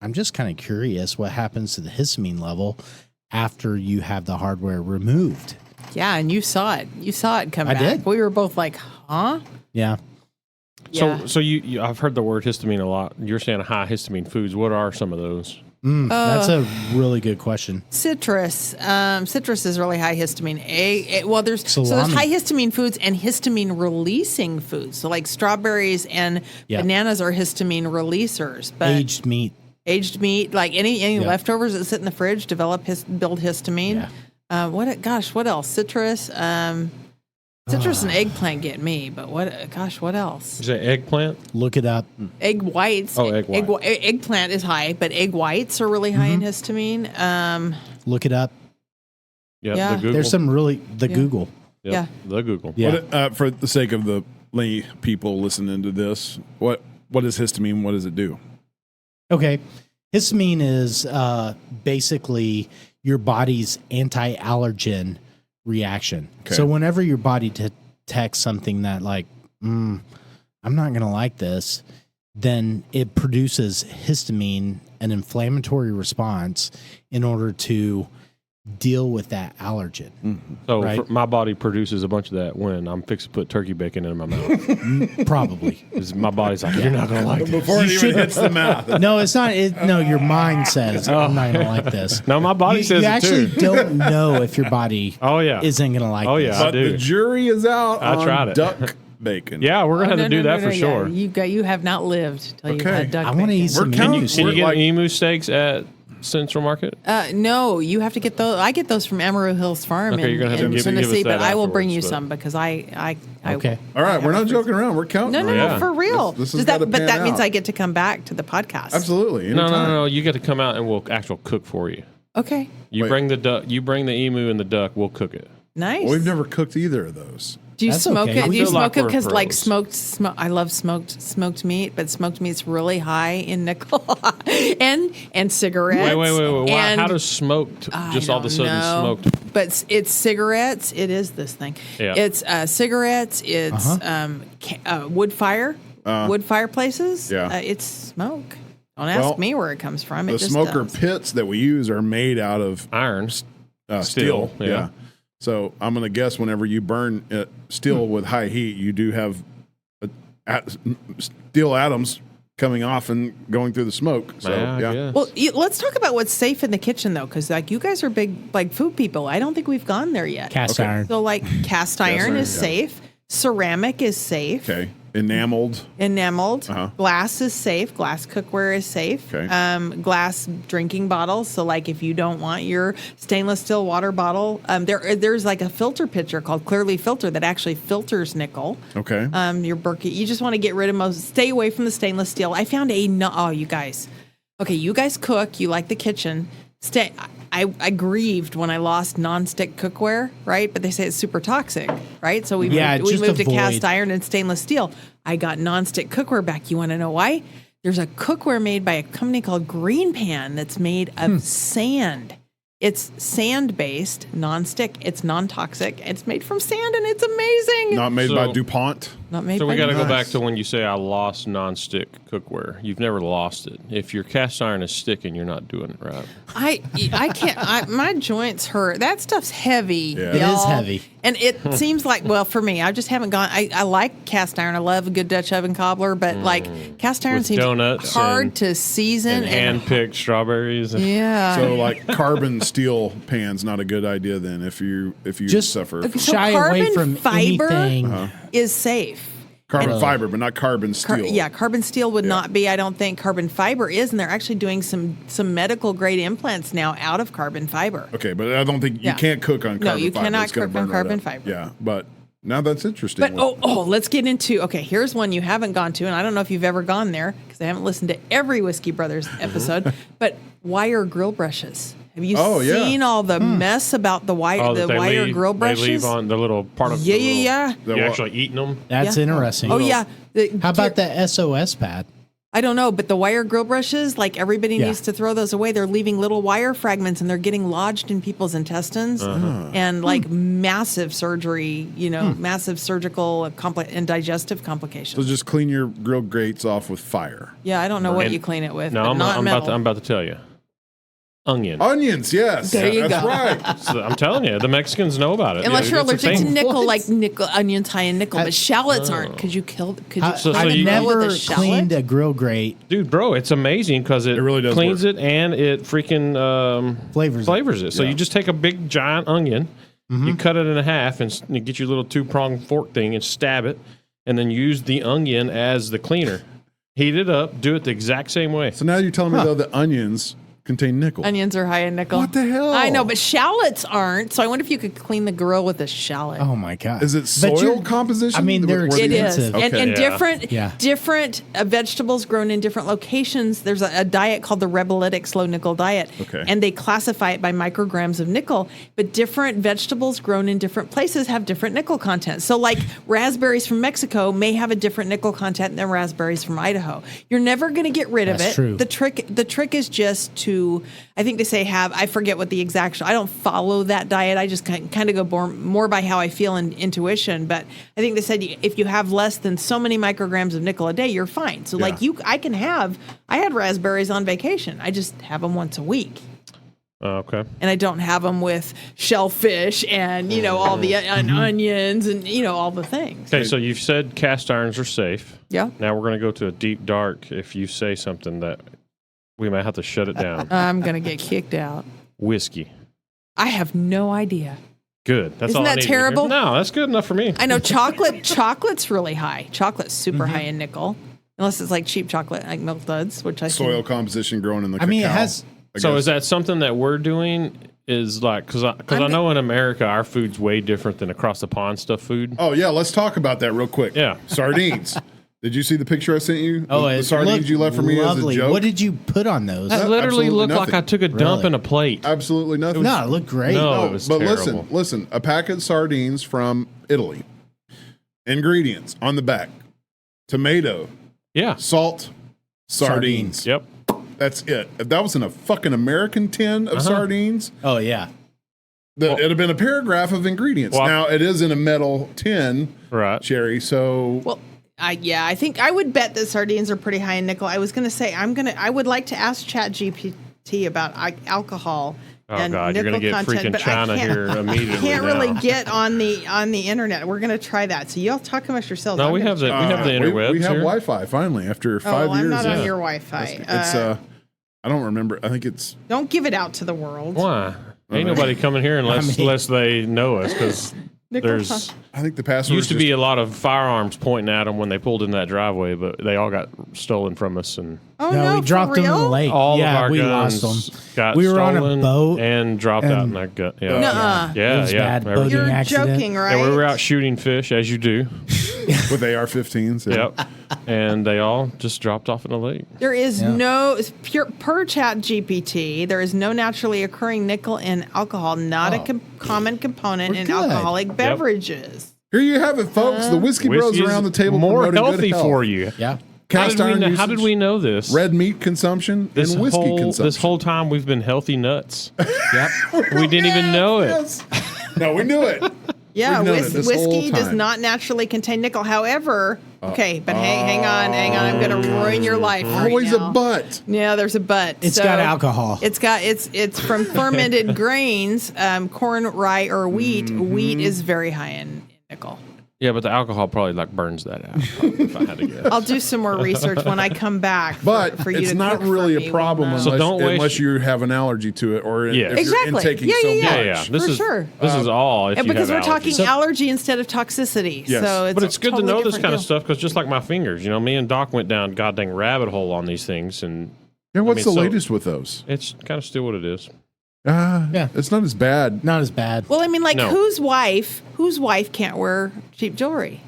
I'm just kind of curious what happens to the histamine level after you have the hardware removed. Yeah, and you saw it. You saw it come I back. did. We were both like, huh? Yeah. Yeah. So you I've heard the word histamine a lot. You're saying high histamine foods. What are some of those? That's a really good question. Citrus. Citrus is really high histamine. There's Salami. high histamine foods and histamine releasing foods. So like strawberries and bananas are histamine releasers. But Aged meat. like any leftovers that sit in the fridge, build histamine. Yeah. What else? Citrus. Citrus and eggplant get me, but what else? You say eggplant? Look it up. Egg whites. Oh, egg white. Eggplant is high, but egg whites are really high in histamine. Look it up. Yeah. The Google. There's some really Google. Yep, Yeah. The Google. Yeah. For the sake of the lay people listening to this, what is histamine? What does it do? Okay. Histamine is basically your body's anti-allergen reaction. Okay. So whenever your body detects something that like, I'm not going to like this, then it produces histamine, an inflammatory response, in order to deal with that allergen. So Right. my body produces a bunch of that when I'm fixing to put turkey bacon in my mouth. Probably. 'Cause my body's like, you're not going to like this. Before it even hits the mouth. No, it's not. No, your mind says, I'm not going to like this. No, my body says You it actually too. don't know if your body Oh, yeah. isn't going to like Oh, this. yeah. I But do. the jury is out I on tried it. duck bacon. Yeah, we're going to have to do that for sure. You have not lived till you've Okay. had duck I want to bacon. eat some We're counting- emu Can you steak. get like- emu steaks at Central Market? No, you have to get those. I get those from Amarillo Hills Farm Okay, you're gonna have to in give us Tennessee, that but I will bring you afterwards, but- some because I Okay. All right, I we're not have a- joking around. We're counting. No, right Yeah. now. for real. This has Does that, gotta but pan that means out. I get to come back to the podcast. Absolutely. No, anytime. no. You got to come out and we'll actually cook for you. Okay, You Wait. bring the duck. You bring the emu and the duck. We'll cook it. nice. Well, we've never cooked either of those. Do you That's smoke okay. it? I Do you feel like smoke it we're because like pros. I love smoked meat, but smoked meat's really high in nickel and cigarettes. Wait. Why? And How does smoked I just all of a don't sudden know. smoked? But it's cigarettes. It is this thing. Yeah. It's cigarettes. It's wood fireplaces. Yeah. It's smoke. Don't ask Well, me where it comes from. It The just smoker does. pits that we use are made out of Iron. steel. yeah. So I'm going to guess whenever you burn steel with high heat, you do have steel atoms coming off and going through the smoke. So I yeah. guess. Well, let's talk about what's safe in the kitchen though, because like you guys are big like food people. I don't think we've gone there yet. Cast iron. So like cast iron is yeah. safe. Ceramic is safe. Okay. Enameled. Glass is safe. Glass cookware is safe. Okay. Glass drinking bottles. So like if you don't want your stainless steel water bottle, there's like a filter pitcher called Clearly Filter that actually filters nickel. Okay. Your Berkey. You just want to get rid of most. Stay away from the stainless steel. I found you guys. Okay, you guys cook. You like the kitchen. I grieved when I lost nonstick cookware, right? But they say it's super toxic, right? So we moved just to cast avoid- iron and stainless steel. I got nonstick cookware back. You want to know why? There's a cookware made by a company called Green Pan that's made of sand. It's sand-based, nonstick. It's non-toxic. It's made from sand, and it's amazing. Not made by So- DuPont. Not made So by we got to go Nice. back to when you say I lost nonstick cookware. You've never lost it. If your cast iron is sticking, you're not doing it right. I can't. My joints hurt. That stuff's heavy. Yeah. It is y'all. heavy. And it seems like, well, for me, I just haven't gone. I like cast iron. I love a good Dutch oven cobbler, but like cast iron With seems donuts hard and- to season. And hand-picked strawberries. Yeah. So like carbon steel pan's not a good idea then if you Just suffer. So shy away carbon from fiber anything. is safe. Carbon fiber, but not carbon steel. Carbon steel would not be. I don't think carbon fiber is, and they're actually doing some medical grade implants now out of carbon fiber. Okay, but I don't think you Yeah. can't cook on carbon No, fiber. you cannot It's gonna cook on burn right carbon up. fiber. Yeah, but now that's interesting. But let's get into here's one you haven't gone to, and I don't know if you've ever gone there because I haven't listened to every Whiskey Brothers episode. But wire grill brushes. Have you seen all the mess about the wire that they wire leave, grill brushes? They leave on the little part of Yeah. You're actually eating them. That's Yeah. interesting. Oh yeah. How about the SOS pad? I don't know, but the wire grill brushes, like everybody Yeah. needs to throw those away. They're leaving little wire fragments and they're getting lodged in people's intestines and like massive surgery, massive surgical and digestive complications. so just clean your grill grates off with fire. Yeah, I don't know what And- you clean it with. No, but I'm not metal. about to tell you. onion. Onions, yes. There you That's go. right. So I'm telling you, the Mexicans know about it. Unless Yeah, you're it's a allergic to thing. nickel, like onions high in nickel, but shallots aren't. Could you So clean you a grill with never a shallot? cleaned a grill grate. Dude, bro, it's amazing because it really does cleans work. it and it freaking Flavors it. So you just take a big giant onion, you cut it in half, and you get your little 2-pronged fork thing and stab it, and then use the onion as the cleaner. Heat it up, do it the exact same way. So now you're telling me, though, that onions contain nickel. Onions are high in nickel. What the hell? I know, but shallots aren't. So I wonder if you could clean the grill with a shallot. Oh my god! Is it But soil composition? I mean, they're Where It the- is, expensive. and Okay. different vegetables grown in different locations. There's a diet called the Rebellitic slow nickel diet, Okay. and they classify it by micrograms of nickel. But different vegetables grown in different places have different nickel content. So, like raspberries from Mexico may have a different nickel content than raspberries from Idaho. You're never going to get rid of That's it. true. The trick is just to, I think they say I forget what the exact. I don't follow that diet. I just kind of go more by how I feel and intuition. But I think they said if you have less than so many micrograms of nickel a day, you're fine. So like I had raspberries on vacation. I just have them once a week. Okay. And I don't have them with shellfish and all the onions and all the things. Okay, so you've said cast irons are safe. Yeah. Now we're going to go to a deep dark if you say something that we might have to shut it down. I'm gonna get kicked out. Whiskey. I have no idea. Good. That's Isn't all I that need to hear. terrible? No, that's good enough for me. I know chocolate's really high. Chocolate's super high in nickel. Unless it's like cheap chocolate, like Milk Duds, which I Soil composition grown in the I mean, it cacao, has- I So guess. is that something that we're doing? Is like because I know in America our food's way different than across the pond stuff food. Oh, yeah, let's talk about that real quick. Yeah. Sardines. Did you see the picture I sent you? Oh, the it sardines looked you left for me lovely. as a joke? What did you put on those? That literally absolutely looked like nothing. I took a dump Really? in a plate. Absolutely nothing. No, it looked great. No. It was but terrible. listen. A packet of sardines from Italy. Ingredients on the back: tomato, Yeah. salt, sardines. Yep. That's it. If that was in a fucking American tin of sardines, Oh yeah. it'd have been a paragraph of ingredients. Well, now it is in a metal tin, Right. Sherry. So Well, I think I would bet that sardines are pretty high in nickel. I was going to say I would like to ask ChatGPT about alcohol Oh and God, you're nickel gonna get content, freaking but China I can't, here immediately. can't now. really get on the internet. We're going to try that. So y'all talk amongst yourselves. No, I'm we gonna have the check. interwebs we have here. Wi-Fi finally after 5 Oh, years. I'm not of- on your Wi-Fi. It's I don't remember. I think it's Don't give it out to the world. Why? Ain't nobody coming here unless unless they know us because Nickel there's con- I think the password used to be a lot of firearms pointing at them when they pulled in that driveway, but they all got stolen from us and Oh No, no, we dropped for them in real? the lake. all yeah, of our we guns lost them. got We were on stolen a boat and dropped out in and- that gut. Yeah. Nuh-uh. Yeah, It was yeah. bad Remember? boating You're accident. joking, right? Yeah, we were out shooting fish as you do. with AR-15s. yeah. Yep. And they all just dropped off in the lake. There is no per Chat GPT. There is no naturally occurring nickel in alcohol, not a common component We're in good. alcoholic beverages. Here you have it, folks. The whiskey bros Whiskey is around the table more promoting good healthy health. for you. Yeah. Cast iron How did usage, we know this? red meat consumption this and whiskey whole consumption. this whole time we've been healthy nuts. Yep. We didn't even know it. Yes. No, we knew it. Yeah, We've known it this whiskey whole does time. not naturally contain nickel. However, hang on. I'm going to ruin your life. Always right now. a but. Yeah, there's a but. It's got alcohol. It's from fermented grains, corn, rye, or wheat. Mm-hmm. Wheat is very high in nickel. Yeah, but the alcohol probably like burns that out. If I had to guess. I'll do some more research when I come back. But for you it's to not cook for really me. a problem We'll know. So don't waste- unless you have an allergy to it or Yeah. if Exactly. you're intaking Yeah, so yeah, much. yeah. Yeah, This For is sure. this is all. If And you because have we're talking allergies. allergy instead of toxicity. Yes. So it's But it's good totally to know this different kind of deal. stuff because just like my fingers, me and Doc went down goddamn rabbit hole on these things, and Yeah, what's mean, the so- latest with those? it's kind of still what it is. Yeah. It's not as bad. Not as bad. Well, I mean, like No. whose wife can't wear cheap jewelry?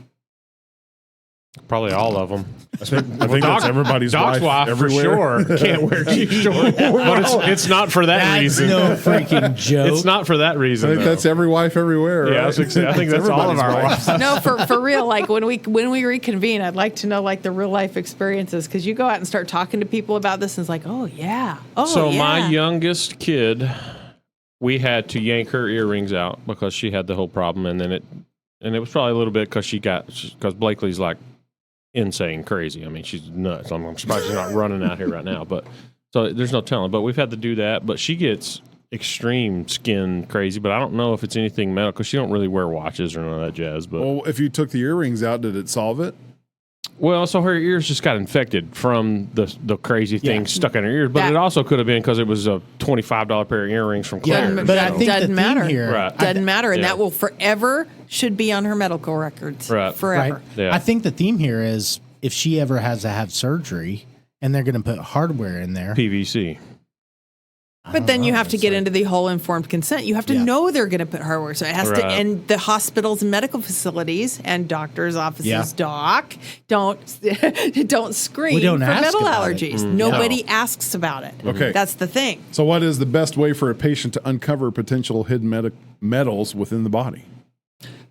Probably all of them. I think that's everybody's Doc's wife everywhere. for sure can't wear cheap jewelry, but it's not for that That's reason. no freaking joke. It's not for that I reason. think though. that's every wife everywhere. Yeah, I right? was gonna say, I think that's all of our everybody's wife. No, for real. Like when we reconvene, I'd like to know like the real life experiences because you go out and start talking to people about this, and it's like, oh yeah, So yeah. my youngest kid, we had to yank her earrings out because she had the whole problem, and it was probably a little bit because Blakely's like insane crazy. I mean, she's nuts. I'm surprised she's not running out here right now. But So there's no telling. But we've had to do that. But she gets extreme skin crazy, but I don't know if it's anything medical because she don't really wear watches or none of that jazz. But well, if you took the earrings out, did it solve it? Well, so her ears just got infected from the crazy thing stuck in her ears, but it also could have been because it was a $25 pair of earrings from Claire. Yeah, but I think doesn't matter. Here, Doesn't matter, and that will forever should be on her medical records. Forever. Right. Yeah. I think the theme here is if she ever has to have surgery, and they're going to put hardware in there, PVC. But then you have to get into the whole informed consent. You have to know they're going to put hardware. So it has to, and the hospitals and medical facilities and doctors' offices, don't screen for metal allergies. Nobody asks about it. Okay. That's the thing. So what is the best way for a patient to uncover potential hidden metals within the body?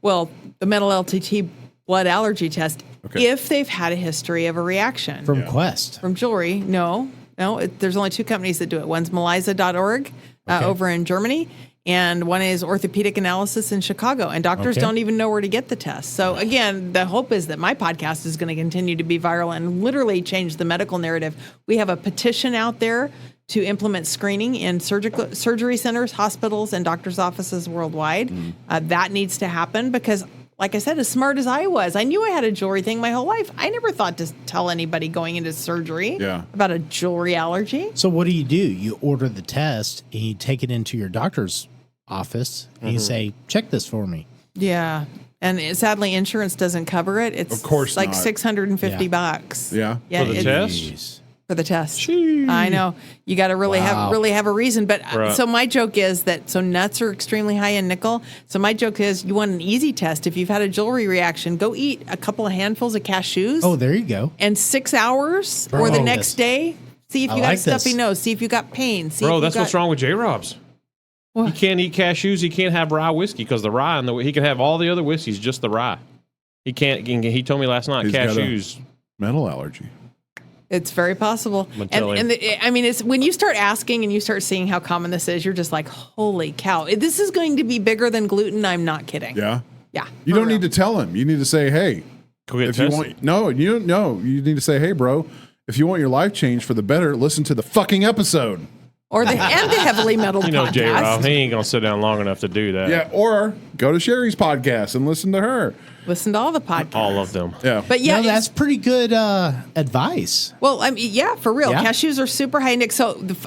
Well, the metal LTT blood allergy test, if they've had a history of a reaction. From Quest. From jewelry, no, there's only two companies that do it. One's Melisa.org over in Germany, and one is Orthopedic Analysis in Chicago. And doctors don't even know where to get the test. So again, the hope is that my podcast is going to continue to be viral and literally change the medical narrative. We have a petition out there to implement screening in surgery centers, hospitals, and doctors' offices worldwide. That needs to happen because, like I said, as smart as I was, I knew I had a jewelry thing my whole life. I never thought to tell anybody going into surgery about a jewelry allergy. So what do? You order the test and you take it into your doctor's office and you say, check this for me. Yeah. And sadly, insurance doesn't cover it. It's of course like not. $650. Yeah. For the test? For the test. I know. You got to really have a reason. But so my joke is that nuts are extremely high in nickel. So my joke is you want an easy test. If you've had a jewelry reaction, go eat a couple of handfuls of cashews. Oh, there you go. And 6 hours or the next day, see if you got a stuffy nose. See if you got pain. That's what's wrong with J-Rob's. He can't eat cashews. He can't have rye whiskey because the rye he can have all the other whiskeys, just the rye. He can't. He told me last night cashews. Metal allergy. It's very possible. It's when you start asking and you start seeing how common this is, you're just like, holy cow. This is going to be bigger than gluten. I'm not kidding. Yeah. Yeah. You don't need to tell him. You need to say, hey, if you want, you need to say, hey, bro, if you want your life changed for the better, listen to the fucking episode. Or the heavily metaled podcast. J-Rob, he ain't going to sit down long enough to do that. Yeah, or go to Shari's podcast and listen to her. Listen to all the podcasts. All of them. Yeah. But that's pretty good advice. Well, for real. Yeah. Cashews are super high in nickel.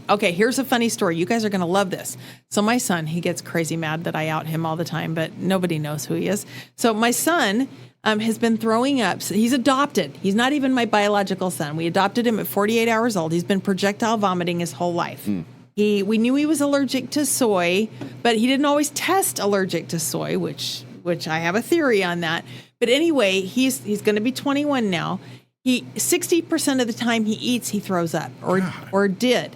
So, here's a funny story. You guys are going to love this. So my son, he gets crazy mad that I out him all the time, but nobody knows who he is. So my son has been throwing up. He's adopted. He's not even my biological son. We adopted him at 48 hours old. He's been projectile vomiting his whole life. We knew he was allergic to soy, but he didn't always test allergic to soy, which I have a theory on that. But anyway, he's going to be 21 now. 60% of the time he eats, he throws up or did.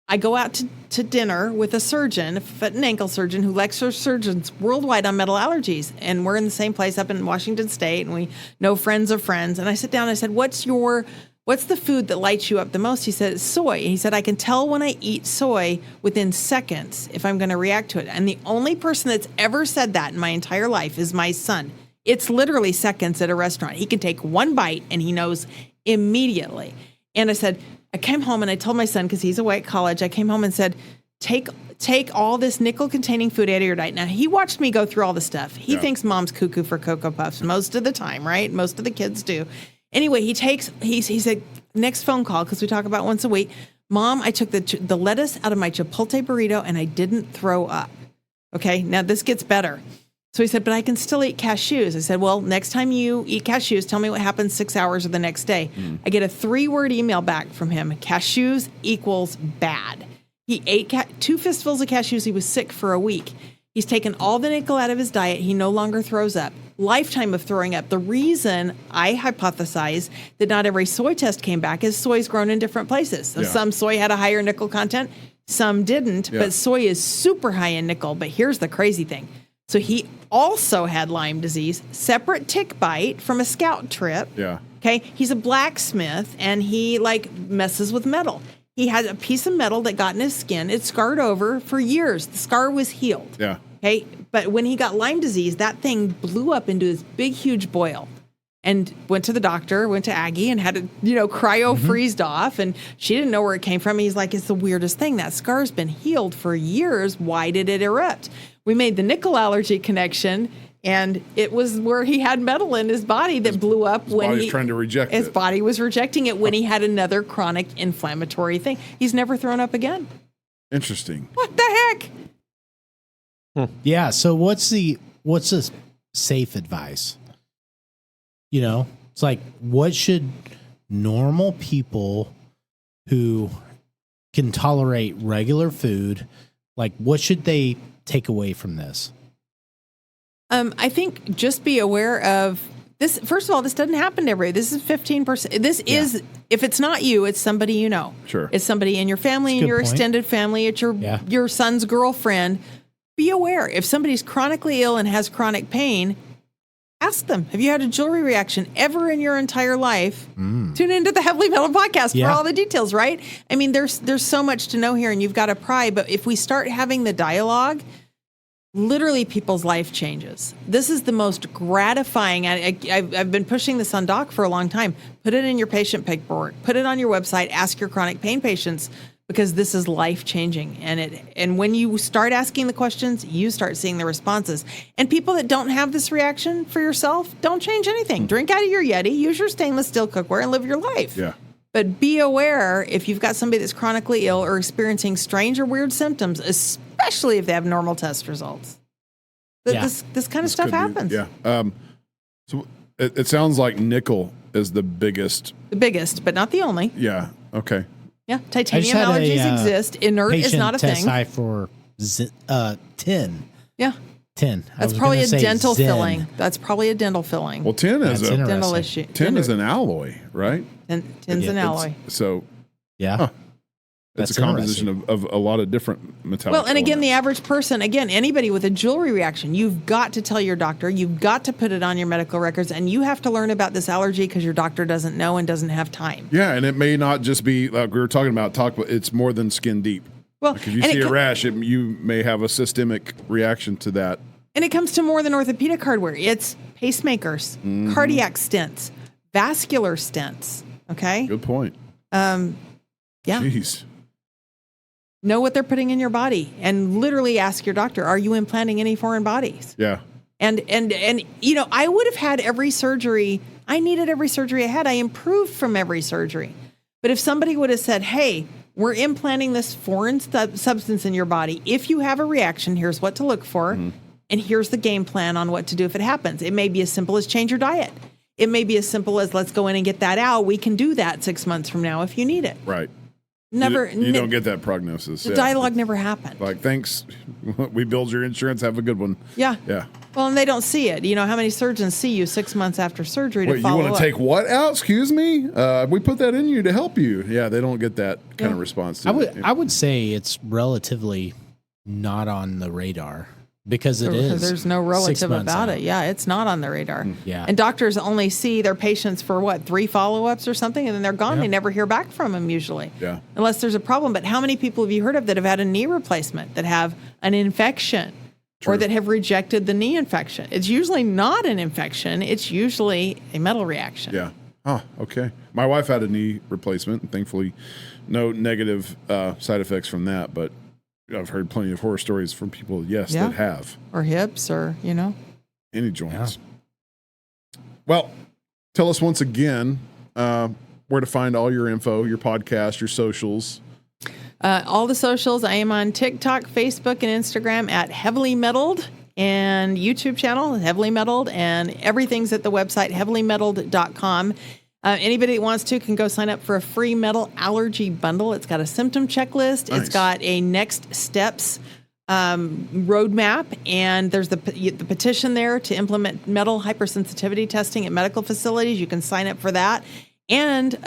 I go out to dinner with a surgeon, a foot and ankle surgeon who lectures surgeons worldwide on metal allergies. And we're in the same place up in Washington State, and we know friends of friends. And I sit down and I said, what's the food that lights you up the most? He said, soy. He said, I can tell when I eat soy within seconds if I'm going to react to it. And the only person that's ever said that in my entire life is my son. It's literally seconds at a restaurant. He can take one bite and he knows immediately. And I said, I came home and I told my son, because he's away at college, I came home and said, take all this nickel-containing food out of your diet. Now, he watched me go through all the stuff. He thinks mom's cuckoo for Cocoa Puffs most of the time, right? Most of the kids do. Anyway, he said, next phone call, because we talk about once a week, Mom, I took the lettuce out of my Chipotle burrito and I didn't throw up. Okay, now this gets better. So he said, but I can still eat cashews. I said, well, next time you eat cashews, tell me what happens 6 hours or the next day. I get a 3-word email back from him. Cashews equals bad. He ate 2 fistfuls of cashews. He was sick for a week. He's taken all the nickel out of his diet. He no longer throws up. Lifetime of throwing up. The reason I hypothesize that not every soy test came back is soy's grown in different places. So some soy had a higher nickel content, some didn't, but soy is super high in nickel. But here's the crazy thing. So he also had Lyme disease, separate tick bite from a scout trip. Yeah. Okay. He's a blacksmith and he messes with metal. He had a piece of metal that got in his skin. It scarred over for years. The scar was healed. Yeah. Okay. But when he got Lyme disease, that thing blew up into this big, huge boil. and went to the doctor, went to Aggie and had it, cryo freezed off. And she didn't know where it came from. He's like, it's the weirdest thing. That scar's been healed for years. Why did it erupt? We made the nickel allergy connection, and it was where he had metal in his body that blew up when he was trying to reject his it. body was rejecting it when he had another chronic inflammatory thing. He's never thrown up again. Interesting. What the heck? Yeah. So what's the safe advice? It's like, what should normal people who can tolerate regular food, like, what should they take away from this? I think just be aware of this. First of all, this doesn't happen to everybody. This is 15%. This is, if it's not you, it's somebody you know. Sure. It's somebody in your family, in your extended family, it's your son's girlfriend. Be aware. If somebody's chronically ill and has chronic pain, ask them, have you had a jewelry reaction ever in your entire life? Tune into the Heavily Metal podcast for all the details, right? I mean, there's so much to know here, and you've got to pry. But if we start having the dialogue, literally people's life changes. This is the most gratifying. I've been pushing this on Doc for a long time. Put it in your patient paperwork. Put it on your website. Ask your chronic pain patients, because this is life-changing. And when you start asking the questions, you start seeing the responses. And people that don't have this reaction for yourself, don't change anything. Drink out of your Yeti, use your stainless steel cookware, and live your life. Yeah. But be aware if you've got somebody that's chronically ill or experiencing strange or weird symptoms, especially if they have normal test results. This kind of stuff happens. So it sounds like nickel is the biggest. The biggest, but not the only. Yeah. Okay. Yeah, titanium allergies exist. Inert is not a thing. Patient test high for tin. Yeah. Tin. That's probably a dental filling. That's probably a dental filling. Well, tin is a dental issue. Tin is an alloy, right? Tin's an alloy. So yeah. It's a composition of a lot of different metallic Well, and again, elements. the average person, anybody with a jewelry reaction, you've got to tell your doctor, you've got to put it on your medical records, and you have to learn about this allergy because your doctor doesn't know and doesn't have time. Yeah, and it may not just be, like we were talking about, it's more than skin deep. Well, like if you see a rash, you may have a systemic reaction to that. And it comes to more than orthopedic hardware. It's pacemakers, cardiac stents, vascular stents, okay? Good point. Yeah. Jeez. Know what they're putting in your body, and literally ask your doctor, are you implanting any foreign bodies? Yeah. And I would have had every surgery. I needed every surgery I had. I improved from every surgery. But if somebody would have said, hey, we're implanting this foreign substance in your body. If you have a reaction, here's what to look for. And here's the game plan on what to do if it happens. It may be as simple as change your diet. It may be as simple as let's go in and get that out. We can do that 6 months from now if you need it. Right. You don't get that prognosis. The dialogue never happened. Like, thanks. We billed your insurance. Have a good one. Yeah. Yeah. Well, and they don't see it. You know, how many surgeons see you 6 months after surgery to follow up? You want to take what out? Excuse me? We put that in you to help you. Yeah, they don't get that kind of response to it. I would say it's relatively not on the radar. Because it is. There's no relative about it. Yeah, it's not on the radar. Yeah. And doctors only see their patients for 3 follow-ups or something, and then they're gone. They never hear back from them usually. Yeah. Unless there's a problem. But how many people have you heard of that have had a knee replacement, that have an infection, or that have rejected the knee infection? It's usually not an infection. It's usually a metal reaction. Yeah. Oh, okay. My wife had a knee replacement, and thankfully no negative side effects from that, but I've heard plenty of horror stories from people, that have. Or hips, or, any joints. Yeah. Well, tell us once again where to find all your info, your podcast, your socials. All the socials. I am on TikTok, Facebook, and Instagram at Heavily Metaled, and YouTube channel, Heavily Metaled, and everything's at the website, heavilymetaled.com. Anybody that wants to can go sign up for a free metal allergy bundle. It's got a symptom checklist. Nice. It's got a next steps roadmap, and there's the petition there to implement metal hypersensitivity testing at medical facilities. You can sign up for that. And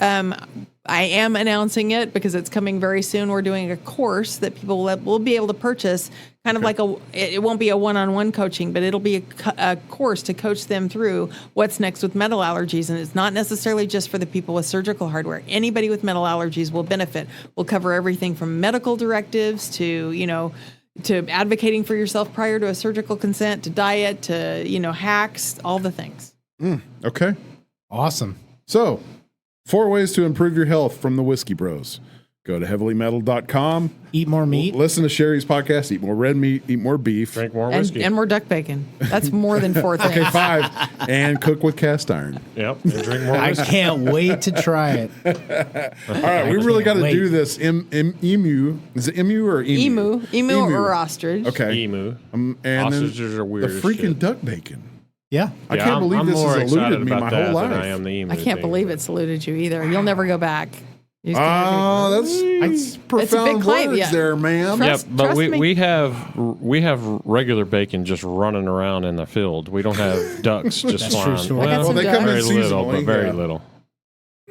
I am announcing it because it's coming very soon. We're doing a course that people will be able to purchase, kind of like it won't be a one-on-one coaching, but it'll be a course to coach them through what's next with metal allergies. And it's not necessarily just for the people with surgical hardware. Anybody with metal allergies will benefit. We'll cover everything from medical directives to, to advocating for yourself prior to a surgical consent, to diet, to, hacks, all the things. Okay. Awesome. So, 4 ways to improve your health from the Whiskey Bros. Go to heavilymetal.com. Eat more meat. Listen to Shari's podcast. Eat more red meat. Eat more beef. Drink more whiskey. And more duck bacon. That's more than 4 things. Okay, 5. And cook with cast iron. Yep. And drink more I whiskey. can't wait to try it. All right, we really got to wait. do this. Emu. Is it emu or emu? Emu or ostrich. Okay. Emu. And Ostriches then are weird the as freaking shit. duck bacon. Yeah. I can't believe I'm this more has eluded excited me about my that whole than life. I am the emu I can't thing. believe it's eluded you either. You'll never go back. You just Oh, can't that's profound big claim, words yeah. there, ma'am. Yeah, Trust but me. we have regular bacon just running around in the field. We don't have ducks just That's flying. true story. I got Well, some they ducks. come in very little, seasonally. but very yeah. little.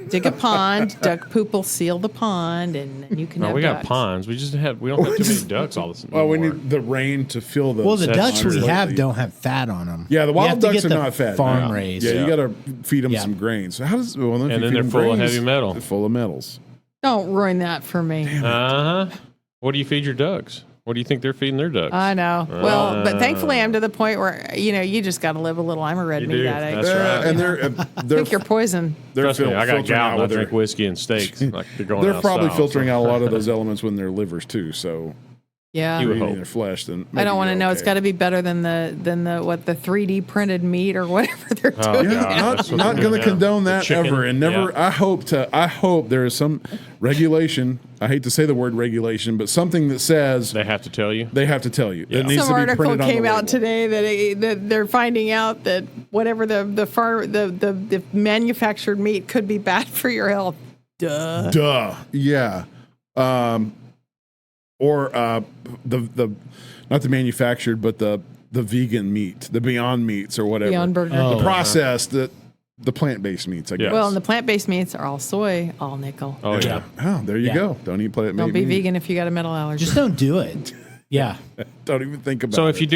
dig a pond, duck poop will seal the pond, and then you can No, have we got ducks. ponds. We don't have too many ducks all the time. Well, we need the rain to fill those. Well, the That's ducks true. we have don't have fat on them. Yeah, the You wild have to ducks get are the not fat. farm Yeah. raised. Yeah, you got to feed them Yeah. some grains. So how does? Well, if And you then feed they're them full of grains, heavy metal. They're full of metals. Don't ruin that for me. What do you feed your ducks? What do you think they're feeding their ducks? I know. Well, but thankfully, I'm to the point where you just got to live a little. I'm a red You meat do. addict. That's right. And they're Pick your poison. they're Trust me, I got filtering gout out and I with their- drink whiskey and steaks. Like they're going They're out probably south, filtering so. out a lot of those elements when their livers too. So Yeah. You would eating hope. their flesh. Then I don't want to maybe know. you're It's okay. got to be better than the 3D printed meat or whatever they're Oh, doing. God. Not, That's what not they're going to doing. condone The that chicken, ever, and never. yeah. I hope there is some regulation. I hate to say the word regulation, but something that says They have to tell you. they have to tell you. Yeah. It needs Some to be article printed on the came out label. today that they're finding out that whatever the manufactured meat could be bad for your health. Duh. Duh. Yeah. Or the not the manufactured, but the vegan meat, the Beyond Meats or whatever. Beyond Burger. Oh. The processed, the plant-based meats, I guess. Well, and the plant-based meats are all soy, all nickel. Oh yeah. Oh, there you Yeah. go. Don't eat plant Don't be vegan if you got a metal allergy. Just don't do it. Yeah. Don't even think about So it. if you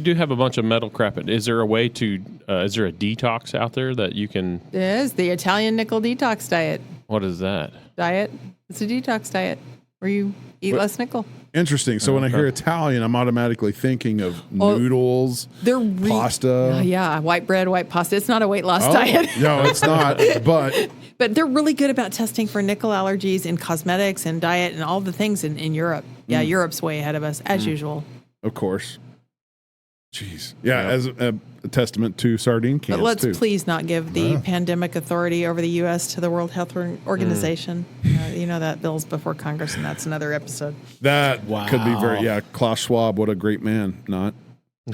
do have a bunch of metal crap, is there a way to is there a detox out there that you can? It is the Italian nickel detox diet. What is that? It's a detox diet where you eat less nickel. Interesting. So when I hear Italian, I'm automatically thinking of noodles, They're pasta. yeah, white bread, white pasta. It's not a weight loss Oh, diet. no, it's not. But But they're really good about testing for nickel allergies in cosmetics and diet and all the things in Europe. Yeah, Europe's way ahead of us, as usual. of course, jeez, yeah, as a testament to sardine cans But let's too. please not give the pandemic authority over the U.S. to the World Health Organization. You know that bill's before Congress, and that's another episode. That could be very Klaus Schwab, what a great man. Not.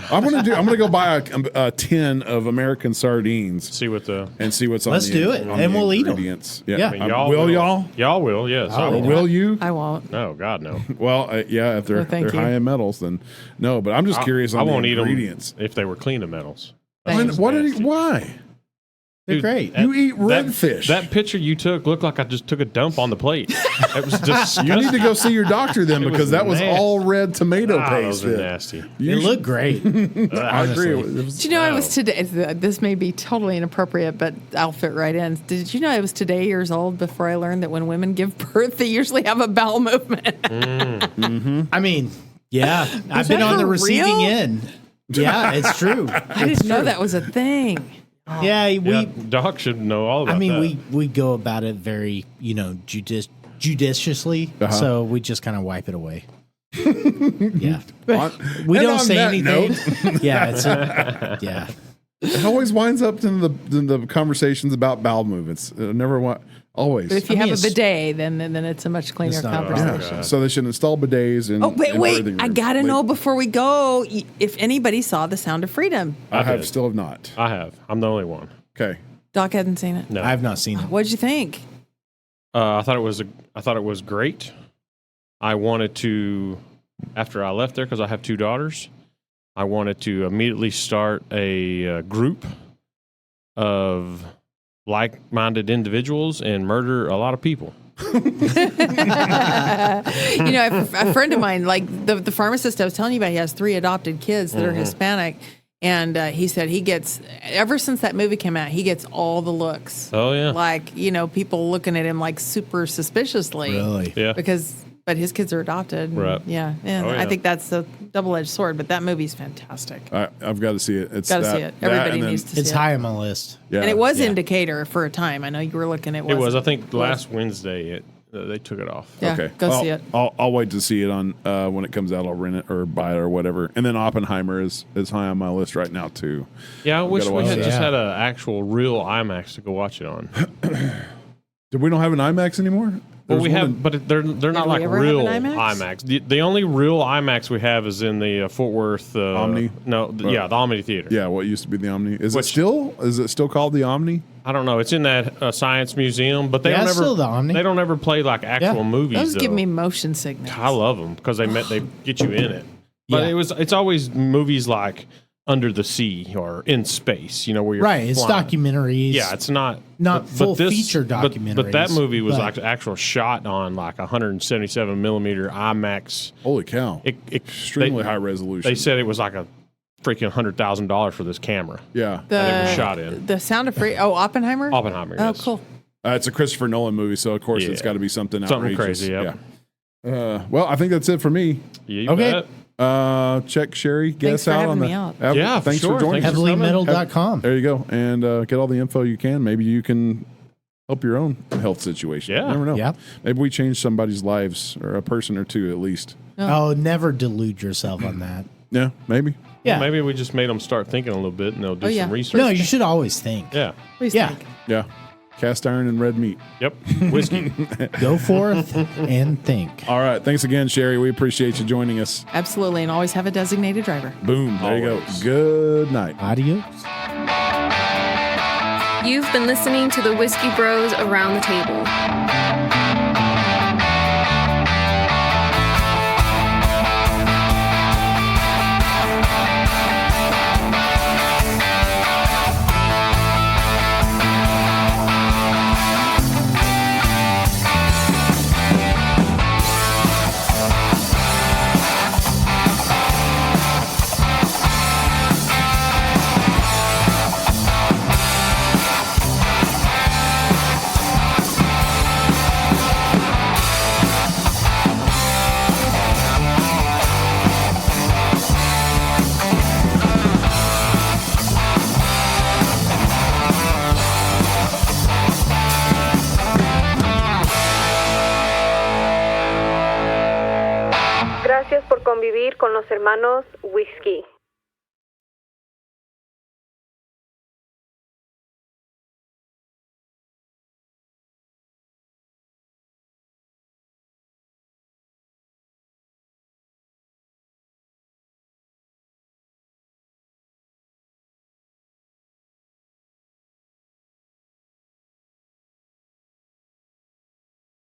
I'm gonna go buy a tin of American sardines See what the and see what's on. Let's the do it, on and the we'll eat 'em. ingredients. Yeah. I mean, Will y'all? Y'all will. Yes. I will. Will you? I won't. No, God no. Well, yeah. If they're No, thank they're you. high in metals, then no. But I'm just curious on I won't the eat them ingredients. if they were clean of metals. Thanks. Why? They're Dude, great. You eat redfish. That picture you took looked like I just took a dump on the plate. It was disgusting. You need to go see your doctor then, It was because that was nasty. all red tomato paste. Those are nasty. They look great. I agree. honestly. Did you know I was today? This may be totally inappropriate, but I'll fit right in. Did you know I was today years old before I learned that when women give birth, they usually have a bowel movement? I mean, yeah. I've been that on the for receiving real? end. Yeah, it's true. I didn't know that was a thing. Yeah, Yeah, Doc should know all about I mean, that. we go about it very, judiciously. So we just kind of wipe it away. Yeah, we And don't on say that anything. Yeah, it's yeah. It always winds up in the conversations about bowel movements. Always. But if you I mean, have a it's- bidet, then it's a much cleaner It's not- conversation. Yeah. So they should install bidets in. Oh, wait, in wait. birthing I rooms. got to Wait, know before we go if anybody saw The Sound of Freedom. I have did. still have not. I have. I'm the only one. Okay. Doc hadn't seen it. No, I've not seen it. What'd you think? I thought it was great. I wanted to, after I left there, because I have 2 daughters, I wanted to immediately start a group of like-minded individuals and murder a lot of people. A friend of mine, like the pharmacist I was telling you about, he has 3 adopted kids that are Hispanic. And he said he gets, ever since that movie came out, he gets all the looks. Oh, yeah. Like, people looking at him like super suspiciously. Really? Yeah. But but his kids are adopted. Right. Yeah. And Oh, yeah. I think that's the double-edged sword, but that movie's fantastic. I've got to see it. It's Got to that- see it. that Everybody and then- needs to see it. It's high on my list. Yeah. And it was Yeah. in Decatur for a time. I know you were looking at It was. I think last Wednesday they took it off. Yeah, Okay. go see it. I'll wait to see it on when it comes out. I'll rent it or buy it or whatever. And then Oppenheimer is high on my list right now too. Yeah, I wish gotta we watch had that. just had an actual real IMAX to go watch it on. Did we don't have an IMAX anymore? Well, There's we one have, in- but they're not we like ever have real an IMAX? IMAX. The only real IMAX we have is in the Fort Worth Omni? No, the Omni Theater. Yeah, what used to be the Omni. Is Which- it still called the Omni? I don't know. It's in that science museum, but they Yeah, don't it's ever. still the Omni. They don't ever play like actual Yeah. movies. Those give though. me motion sickness. I love them because they get you in it. But Yeah. it's always movies like Under the Sea or In Space. Where you're Right. It's flying. documentaries. Yeah, it's not full feature But that documentaries, movie was but- like actual shot on like 177 millimeter IMAX. Holy cow! Extremely high resolution. They said it was like a freaking $100,000 for this camera. Yeah, that it was shot in. The Sound of Freedom. Oh, Oppenheimer? Oppenheimer. Oh, yes. cool. it's a Christopher Nolan movie, so of course Yeah. it's got to be something Something outrageous. crazy, yep. Yeah. Well, I think that's it for me. Yeah, you Okay. bet. Check Sherry Thanks guess for out having on the. me out. Yeah, for thanks sure. for joining Thanks us. for Heavenlymetal.com. There you go, and get all the info you can. Maybe you can help your own health situation. Yeah. You never know. Yeah. Maybe we change somebody's lives, or a person or two at least. Oh, never delude yourself on that. Yeah, maybe. Yeah. Maybe we just made them start thinking a little bit and they'll do yeah. some research. No, you should always think. Yeah. Please Yeah. think. Yeah. Cast iron and red meat. Yep. Whiskey. Go forth and think. All right. Thanks again, Sherry. We appreciate you joining us. Absolutely. And always have a designated driver. Boom. There you Always. go. Good night. Adios. You've been listening to the Whiskey Bros Around the Table. Gracias por convivir con los hermanos Whiskey.